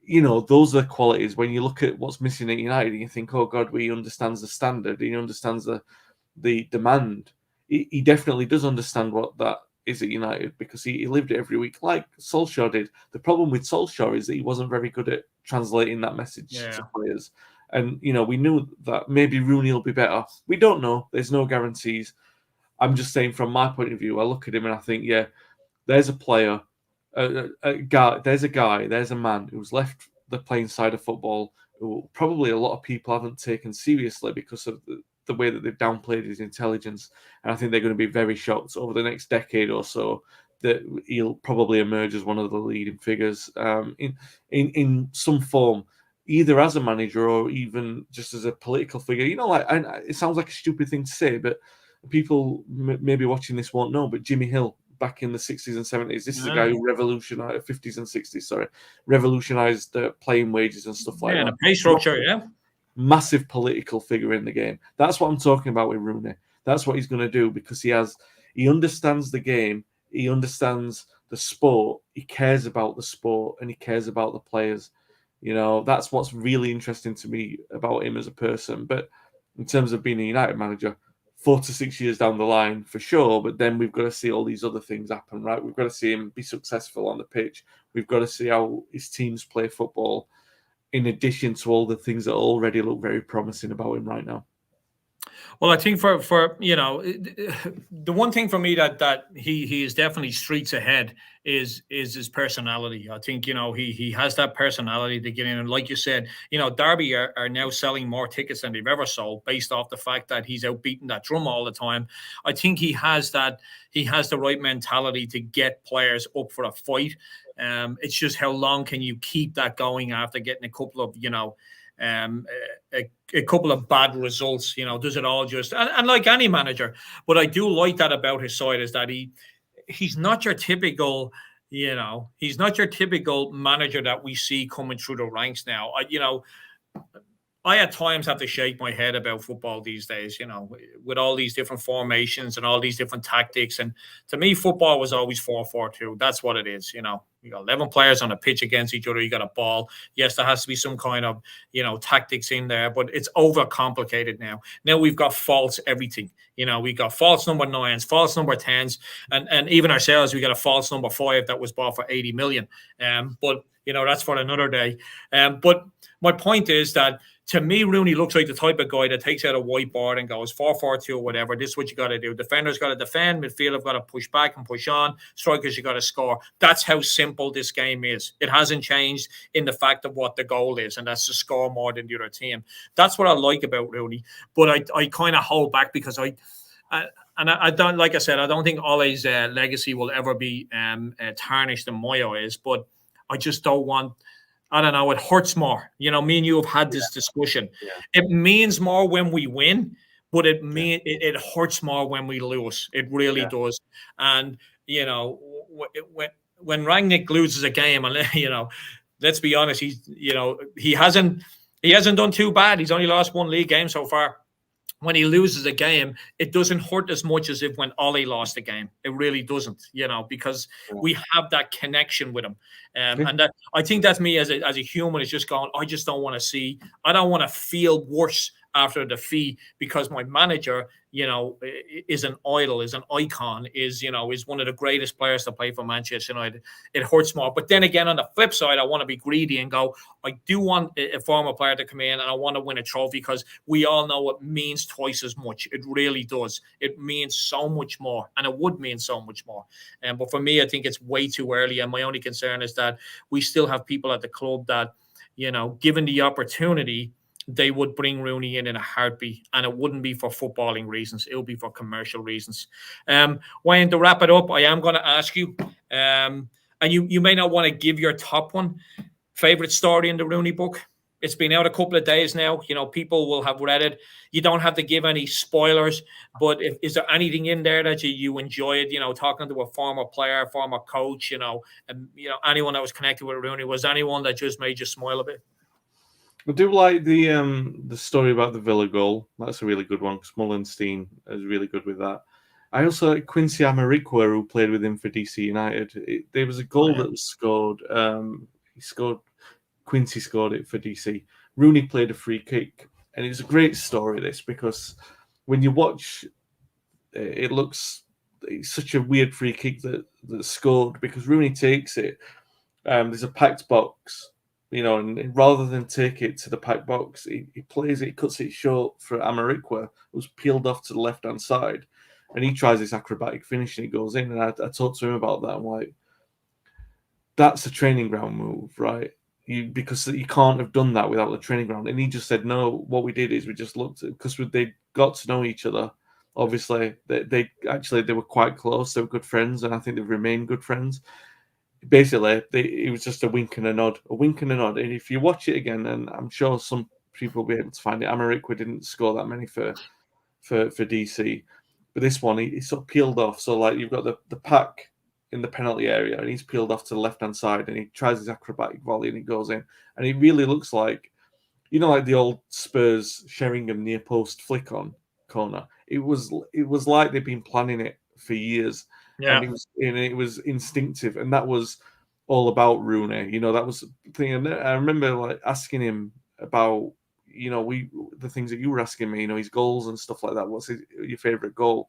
Those are the qualities. When you look at what's missing at United, you think, oh God, he understands the standard. He understands the demand. He definitely does understand what that is at United, because he lived it every week, like Solskjaer did. The problem with Solskjaer is that he wasn't very good at translating that message to players. And, we knew that maybe Rooney will be better. We don't know. There's no guarantees. I'm just saying, from my point of view, I look at him and I think, yeah, there's a player, a guy, there's a man who's left the playing side of football, who probably a lot of people haven't taken seriously because of the way that they've downplayed his intelligence, and I think they're going to be very shocked over the next decade or so that he'll probably emerge as one of the leading figures in some form, either as a manager or even just as a political figure. It sounds like a stupid thing to say, but people maybe watching this won't know, but Jimmy Hill back in the 60s and 70s, this is a guy who revolutionized 50s and 60s, sorry, revolutionized playing wages and stuff like that. And the pay structure, massive political figure in the game. That's what I'm talking about with Rooney. That's what he's going to do because he understands the game, he understands the sport, he cares about the sport, and he cares about the players. That's what's really interesting to me about him as a person. But in terms of being a United manager, 4 to 6 years down the line, for sure. But then we've got to see all these other things happen, right? We've got to see him be successful on the pitch. We've got to see how his teams play football, in addition to all the things that already look very promising about him right now. Well, I think for the one thing for me that he is definitely streets ahead is his personality. I think he has that personality to get in, and like you said, Derby are now selling more tickets than they've ever sold based off the fact that he's out beating that drum all the time. I think he has the right mentality to get players up for a fight. It's just how long can you keep that going after getting a couple of a couple of bad results, does it all just and like any manager, but I do like that about his side is that he's not your typical, he's not your typical manager that we see coming through the ranks now. I at times have to shake my head about football these days, with all these different formations and all these different tactics. And to me, football was always 4-4-2. That's what it is. You got 11 players on a pitch against each other. You got a ball. Yes, there has to be some kind of, tactics in there, but it's overcomplicated now. Now we've got false everything. We got false number 9s, false number 10s, and even ourselves, we got a false number 5 that was bought for 80 million. But that's for another day. But my point is that, to me, Rooney looks like the type of guy that takes out a whiteboard and goes 4-4-2 or whatever. This is what you got to do. Defenders got to defend. Midfield have got to push back and push on. Strikers, you got to score. That's how simple this game is. It hasn't changed in the fact of what the goal is, and that's to score more than the other team. That's what I like about Rooney. But I kind of hold back because I don't, like I said, I don't think Ole's legacy will ever be tarnished in my eyes. But I just don't want. I don't know. It hurts more. Me and you have had this discussion. Yeah. It means more when we win, but it hurts more when we lose. It really does. And when Rangnick loses a game, and let's be honest, he hasn't done too bad. He's only lost one league game so far. When he loses a game, it doesn't hurt as much as if when Ole lost a game. It really doesn't, because we have that connection with him. And that, I think that's me as a human is just going, I just don't want to I don't want to feel worse after a defeat because my manager, is an idol, is an icon, is one of the greatest players to play for Manchester United. It hurts more. But then again, on the flip side, I want to be greedy and go, I do want a former player to come in and I want to win a trophy because we all know it means twice as much. It really does. It means so much more, and it would mean so much more. But for me, I think it's way too early. And my only concern is that we still have people at the club that, given the opportunity, they would bring Rooney in a heartbeat, and it wouldn't be for footballing reasons. It would be for commercial reasons. Wayne, to wrap it up, I am going to ask you, and you may not want to give your top one, favorite story in the Rooney book. It's been out a couple of days now. People will have read it. You don't have to give any spoilers, but is there anything in there that you enjoyed, talking to a former player, former coach, and anyone that was connected with Rooney? Was anyone that just made you smile a bit? I do like the story about the Villa goal. That's a really good one because Mullenstein is really good with that. I also like Quincy Amarikwa, who played with him for DC United. There was a goal that was scored. Quincy scored it for DC. Rooney played a free kick, and it's a great story, this, because when you watch, it's such a weird free kick that's scored because Rooney takes it. There's a packed box. And rather than take it to the packed box, he plays it, cuts it short for Amarikwa, who's peeled off to the left-hand side. And he tries this acrobatic finish and it goes in. And I talked to him about that. I'm like, that's a training ground move, right? Because you can't have done that without the training ground. And he just said, no, what we did is we just looked at, because got to know each other. Obviously, they were quite close. They were good friends, and I think they've remained good friends. Basically, it was just a wink and a nod, And if you watch it again, and I'm sure some people will be able to find it, Amarikwa didn't score that many for DC, but this one he sort of peeled off. So like you've got the pack in the penalty area, and he's peeled off to the left hand side, and he tries his acrobatic volley, and it goes in, and it really looks like, like the old Spurs Sheringham near post flick on corner. It was like they've been planning it for years, and it was instinctive, and that was all about Rooney. That was the thing. And I remember like asking him about the things that you were asking me, his goals and stuff like that. What's your favourite goal?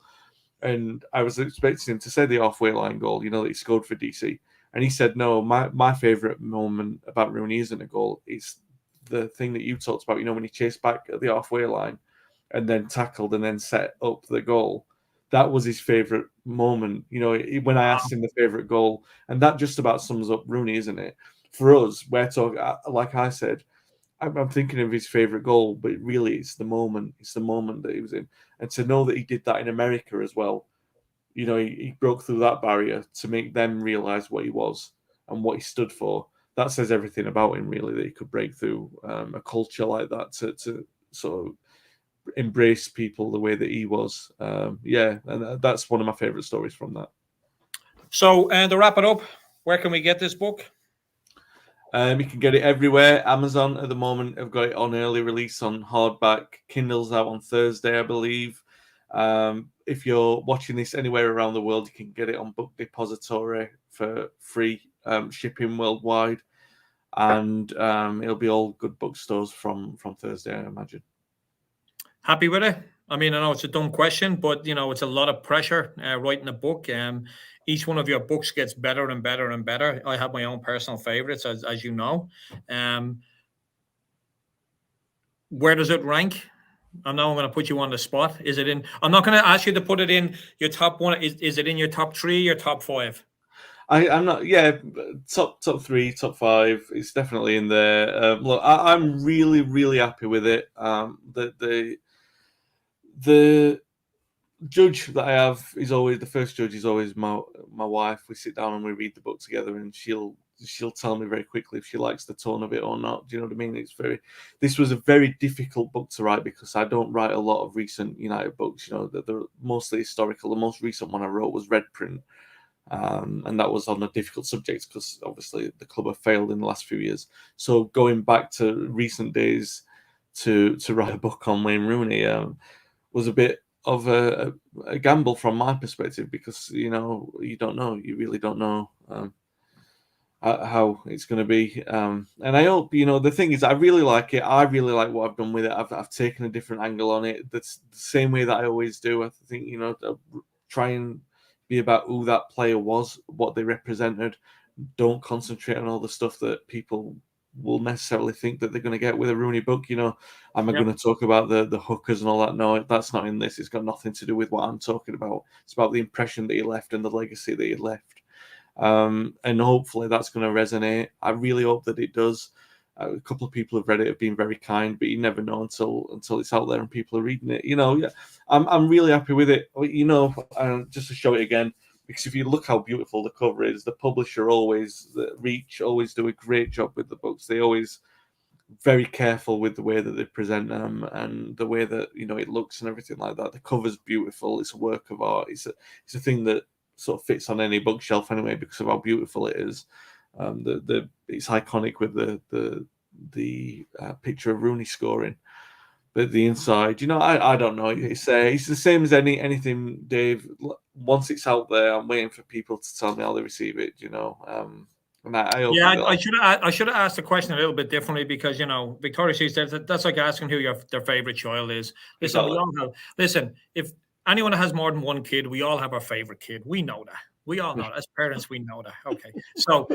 And I was expecting him to say the halfway line goal, that he scored for DC. And he said, no, my favourite moment about Rooney isn't a goal. It's the thing that you talked about, when he chased back at the halfway line and then tackled and then set up the goal. That was his favourite moment, when I asked him the favourite goal. And that just about sums up Rooney, isn't it? For us, we're talking, like I said, I'm thinking of his favourite goal, but really it's the moment. It's the moment that he was in. And to know that he did that in America as well, he broke through that barrier to make them realise what he was and what he stood for. That says everything about him, really, that he could break through a culture like that to sort of embrace people the way that he was. And that's one of my favourite stories from that. So, to wrap it up, where can we get this book? You can get it everywhere. Amazon at the moment have got it on early release on hardback. Kindle's out on Thursday, I believe. If you're watching this anywhere around the world, you can get it on Book Depository for free shipping worldwide. And it'll be all good bookstores from Thursday, I imagine. Happy with it? I mean, I know it's a dumb question, but it's a lot of pressure writing a book. Each one of your books gets better and better and better. I have my own personal favorites, as you know. Where does it rank? I know I'm going to put you on the spot. Is it in? I'm not going to ask you to put it in your top one. Is it in your top 3, your top 5? I'm not. Yeah, top 3, top 5. It's definitely in there. Look, I'm really, really happy with it. The judge that I have is always the first judge. Is always my wife. We sit down and we read the book together, and she'll tell me very quickly if she likes the tone of it or not. Do you know what I mean? This was a very difficult book to write because I don't write a lot of recent United books. They're mostly historical. The most recent one I wrote was Red Print. And that was on a difficult subject because obviously the club have failed in the last few years. So going back to recent days to write a book on Wayne Rooney was a bit of a gamble from my perspective because you don't know, you really don't know how it's going to be. And I hope the thing is, I really like it. I really like what I've done with it. I've taken a different angle on it. That's the same way that I always do. I think try and be about who that player was, what they represented. Don't concentrate on all the stuff that people will necessarily think that they're going to get with a Rooney book. Am I going to talk about the hookers and all that? No, that's not in this. It's got nothing to do with what I'm talking about. It's about the impression that he left and the legacy that he left. And hopefully that's going to resonate. I really hope that it does. A couple of people have read it, have been very kind, but you never know until it's out there and people are reading it. I'm really happy with it. Just to show it again, because if you look how beautiful the cover is, the publisher Reach always do a great job with the books. They always very careful with the way that they present them and the way that it looks and everything like that. The cover's beautiful. It's a work of art. It's a thing that sort of fits on any bookshelf anyway because of how beautiful it is. It's iconic with the picture of Rooney scoring, but the inside, I don't know. It's the same as anything, Dave. Once it's out there, I'm waiting for people to tell me how they receive it. And I hope I should have asked the question a little bit differently because Victoria says that's like asking who their favorite child is. Listen, exactly. We all have. Listen, if anyone has more than one kid, we all have our favorite kid. We know that. We all know that. As parents, we know that. Okay, so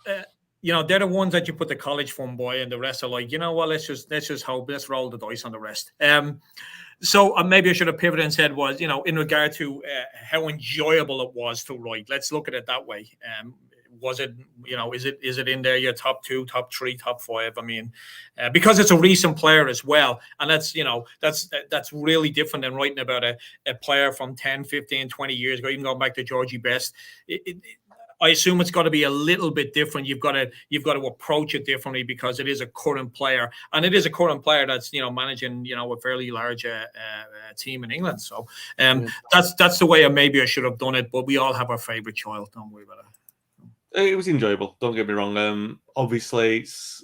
they're the ones that you put the college fund by, and the rest are like, let's just hope, let's roll the dice on the rest. So maybe I should have pivoted and said in regard to how enjoyable it was to write. Let's look at it that way. Was it, is it in there, your top 2, top 3, top 5? I mean, because it's a recent player as well. And that's really different than writing about a player from 10, 15, 20 years ago, even going back to Georgie Best. I assume it's got to be a little bit different. You've got to approach it differently because it is a current player, and it is a current player that's managing a fairly large team in England. So that's the way maybe I should have done it. But we all have our favorite child. Don't worry about it. It was enjoyable. Don't get me wrong. Obviously, it's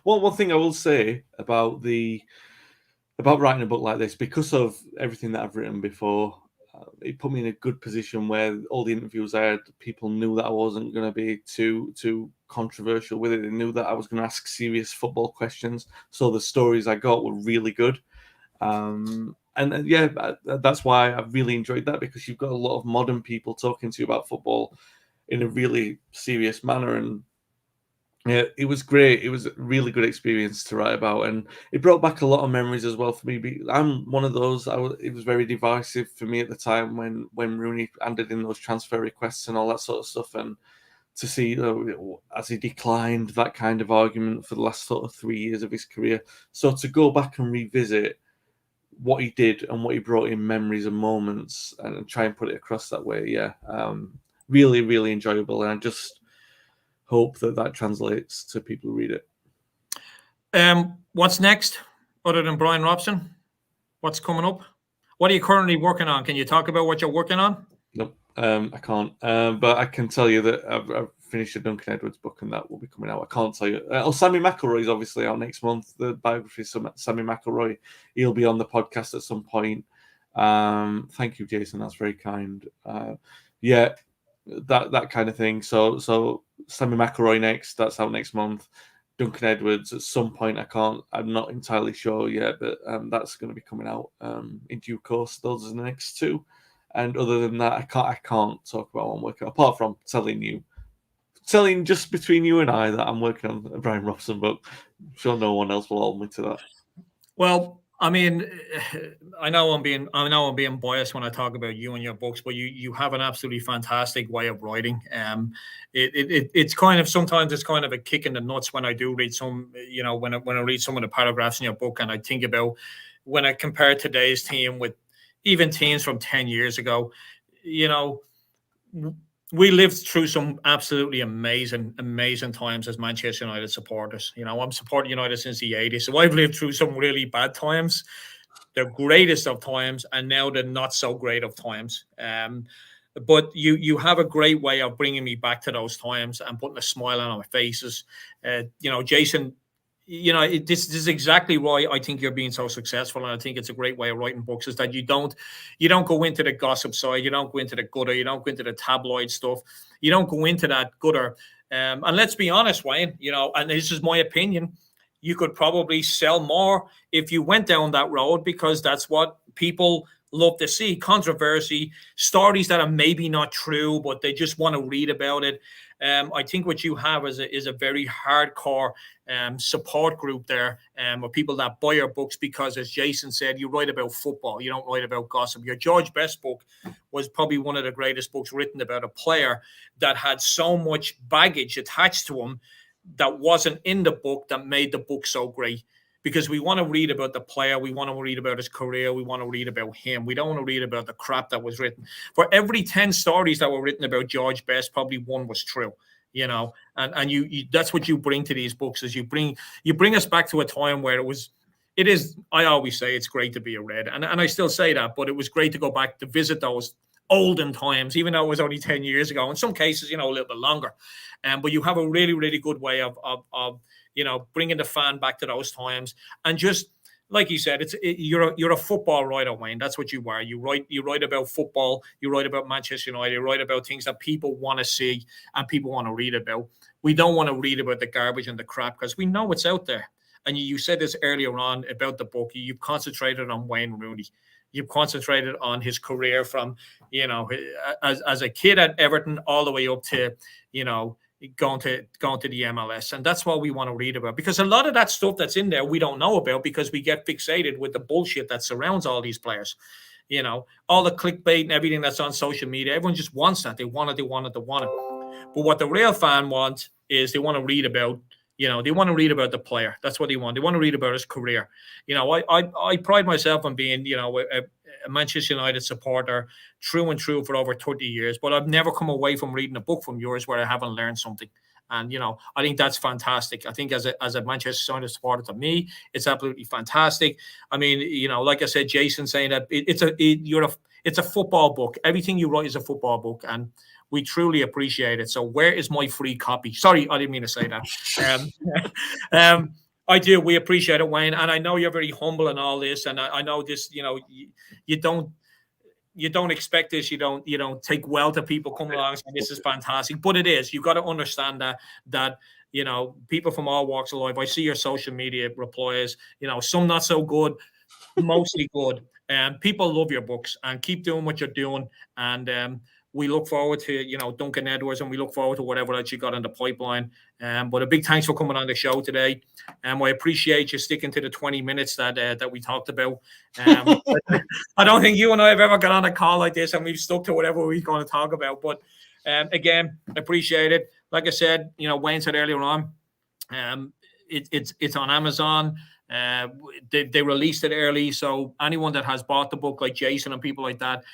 one thing I will say about writing a book like this, because of everything that I've written before. It put me in a good position where all the interviews I had, people knew that I wasn't going to be too controversial with it. They knew that I was going to ask serious football questions. So the stories I got were really good. And that's why I really enjoyed that, because you've got a lot of modern people talking to you about football in a really serious manner. And yeah, it was great. It was a really good experience to write about, and it brought back a lot of memories as well for me. I'm one of those. It was very divisive for me at the time when Rooney handed in those transfer requests and all that sort of stuff, and to see as he declined that kind of argument for the last sort of 3 years of his career. So to go back and revisit what he did and what he brought in memories and moments and try and put it across that way, really, really enjoyable, and I just hope that translates to people who read it. What's next, other than Brian Robson? What's coming up? What are you currently working on? Can you talk about what you're working on? Nope, I can't. But I can tell you that I've finished a Duncan Edwards book, and that will be coming out. I can't tell you. Sammy McElroy is obviously out next month. The biography of Sammy McElroy. He'll be on the podcast at some point. Thank you, Jason. That's very kind. That kind of thing. So Sammy McElroy next. That's out next month. Duncan Edwards at some point. I'm not entirely sure yet, but that's going to be coming out in due course. Those are the next 2. And other than that, I can't talk about what I'm working on, apart from telling just between you and I that I'm working on a Brian Robson book. I'm sure no one else will hold me to that. Well, I mean, I know I'm being biased when I talk about you and your books, but you have an absolutely fantastic way of writing. It's kind of, sometimes it's kind of a kick in the nuts when I do read some, when I read some of the paragraphs in your book, and I think about when I compare today's team with even teams from 10 years ago. We lived through some absolutely amazing times as Manchester United supporters. I'm supporting United since the 80s, so I've lived through some really bad times, the greatest of times, and now the not so great of times. But you have a great way of bringing me back to those times and putting a smile on our faces. Jason, this is exactly why I think you're being so successful, and I think it's a great way of writing books, is that you don't go into the gossip side, you don't go into the gutter, you don't go into the tabloid stuff, you don't go into that gutter. And let's be honest, Wayne, and this is my opinion, you could probably sell more if you went down that road, because that's what people love to see: controversy, stories that are maybe not true, but they just want to read about it. I think what you have is a very hardcore support group there, of people that buy your books because, as Jason said, you write about football. You don't write about gossip. Your George Best book was probably one of the greatest books written about a player that had so much baggage attached to him that wasn't in the book, that made the book so great. Because we want to read about the player, we want to read about his career, we want to read about him. We don't want to read about the crap that was written. For every 10 stories that were written about George Best, probably one was true. And you that's what you bring to these books, is you bring us back to a time where it is, I always say it's great to be a Red, and I still say that, but it was great to go back to visit those olden times, even though it was only 10 years ago. In some cases, a little bit longer. But you have a really, really good way of bringing the fan back to those times. And just like you said, you're a football writer, Wayne. That's what you are. You write about football. You write about Manchester United. You write about things that people want to see and people want to read about. We don't want to read about the garbage and the crap, because we know it's out there. And you said this earlier on about the book. You've concentrated on Wayne Rooney. You've concentrated on his career from, as a kid at Everton all the way up to, going to the MLS. And that's what we want to read about, because a lot of that stuff that's in there we don't know about, because we get fixated with the bullshit that surrounds all these players. All the clickbait and everything that's on social media. Everyone just wants that. They want it. But what the real fan wants is they want to read about, they want to read about the player. That's what they want. They want to read about his career. I pride myself on being, a Manchester United supporter, true and true for over 30 years. But I've never come away from reading a book from yours where I haven't learned something. And, I think that's fantastic. I think as a Manchester United supporter, to me, it's absolutely fantastic. I mean, like I said, Jason saying that it's a football book. Everything you write is a football book. And we truly appreciate it. So where is my free copy? Sorry, I didn't mean to say that. I do. We appreciate it, Wayne. And I know you're very humble in all this. And I know this, you don't expect this. You don't take well to people come along and this is fantastic. But it is. You've got to understand that people from all walks of life. I see your social media replies, some not so good, mostly good. And people love your books, and keep doing what you're doing. And we look forward to, Duncan Edwards, and we look forward to whatever else you got in the pipeline. But a big thanks for coming on the show today. I appreciate you sticking to the 20 minutes that we talked about. I don't think you and I have ever got on a call like this, and we've stuck to whatever we're going to talk about. But again, appreciate it. Like I said, Wayne said earlier on, it's on Amazon. They released it early, so anyone that has bought the book, like Jason and people like that,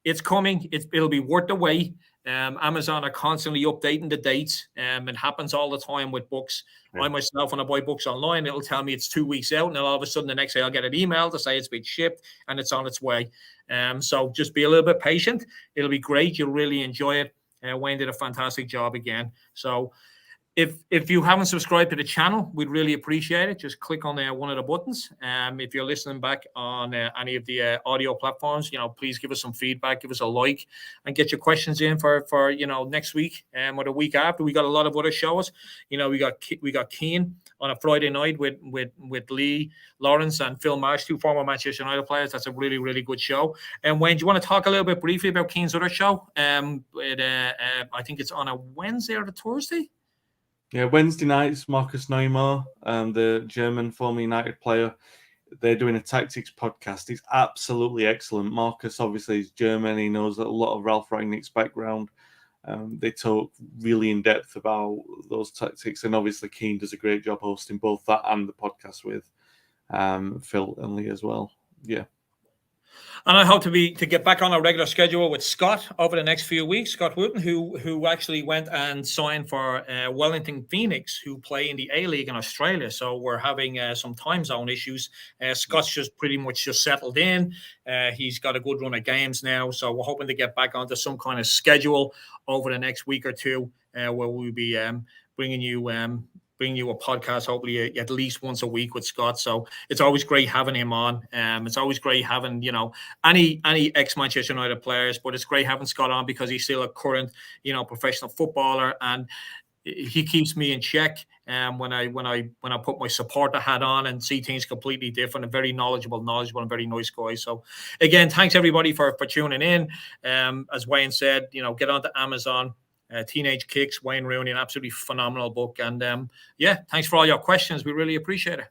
it's coming. It'll be worth the wait. Amazon are constantly updating the dates. It happens all the time with books. Yeah. I myself, when I buy books online, it'll tell me it's 2 weeks out, and then all of a sudden the next day I'll get an email to say it's been shipped and it's on its way. So just be a little bit patient. It'll be great. You'll really enjoy it. Wayne did a fantastic job again. So if you haven't subscribed to the channel, we'd really appreciate it. Just click on one of the buttons. If you're listening back on any of the audio platforms, please give us some feedback, give us a like, and get your questions in for next week or the week after. We got a lot of other shows. We got Keane on a Friday night with Lee Lawrence and Phil Marsh, 2 former Manchester United players. That's a really, really good show. And Wayne, do you want to talk a little bit briefly about Keane's other show? I think it's on a Wednesday or a Thursday. Yeah, Wednesday nights, Marcus Neymar, the German former United player, they're doing a tactics podcast. It's absolutely excellent. Marcus obviously is German. He knows a lot of Ralph Rangnick's background. They talk really in depth about those tactics. And obviously Keane does a great job hosting both that and the podcast with Phil and Lee as well. Yeah. And I hope to get back on a regular schedule with Scott over the next few weeks. Scott Wooten, who actually went and signed for Wellington Phoenix, who play in the A-League in Australia. So we're having some time zone issues. Scott's just pretty much just settled in. He's got a good run of games now. So we're hoping to get back onto some kind of schedule over the next week or two where we'll be bringing you a podcast, hopefully at least once a week with Scott. So it's always great having him on. It's always great having, any ex-Manchester United players, but it's great having Scott on because he's still a current, professional footballer, and he keeps me in check. When I put my supporter hat on and see things completely different, and very knowledgeable and very nice guy. So again, thanks everybody for tuning in. As Wayne said, get onto Amazon. Teenage Kicks, Wayne Rooney, an absolutely phenomenal book. And thanks for all your questions. We really appreciate it.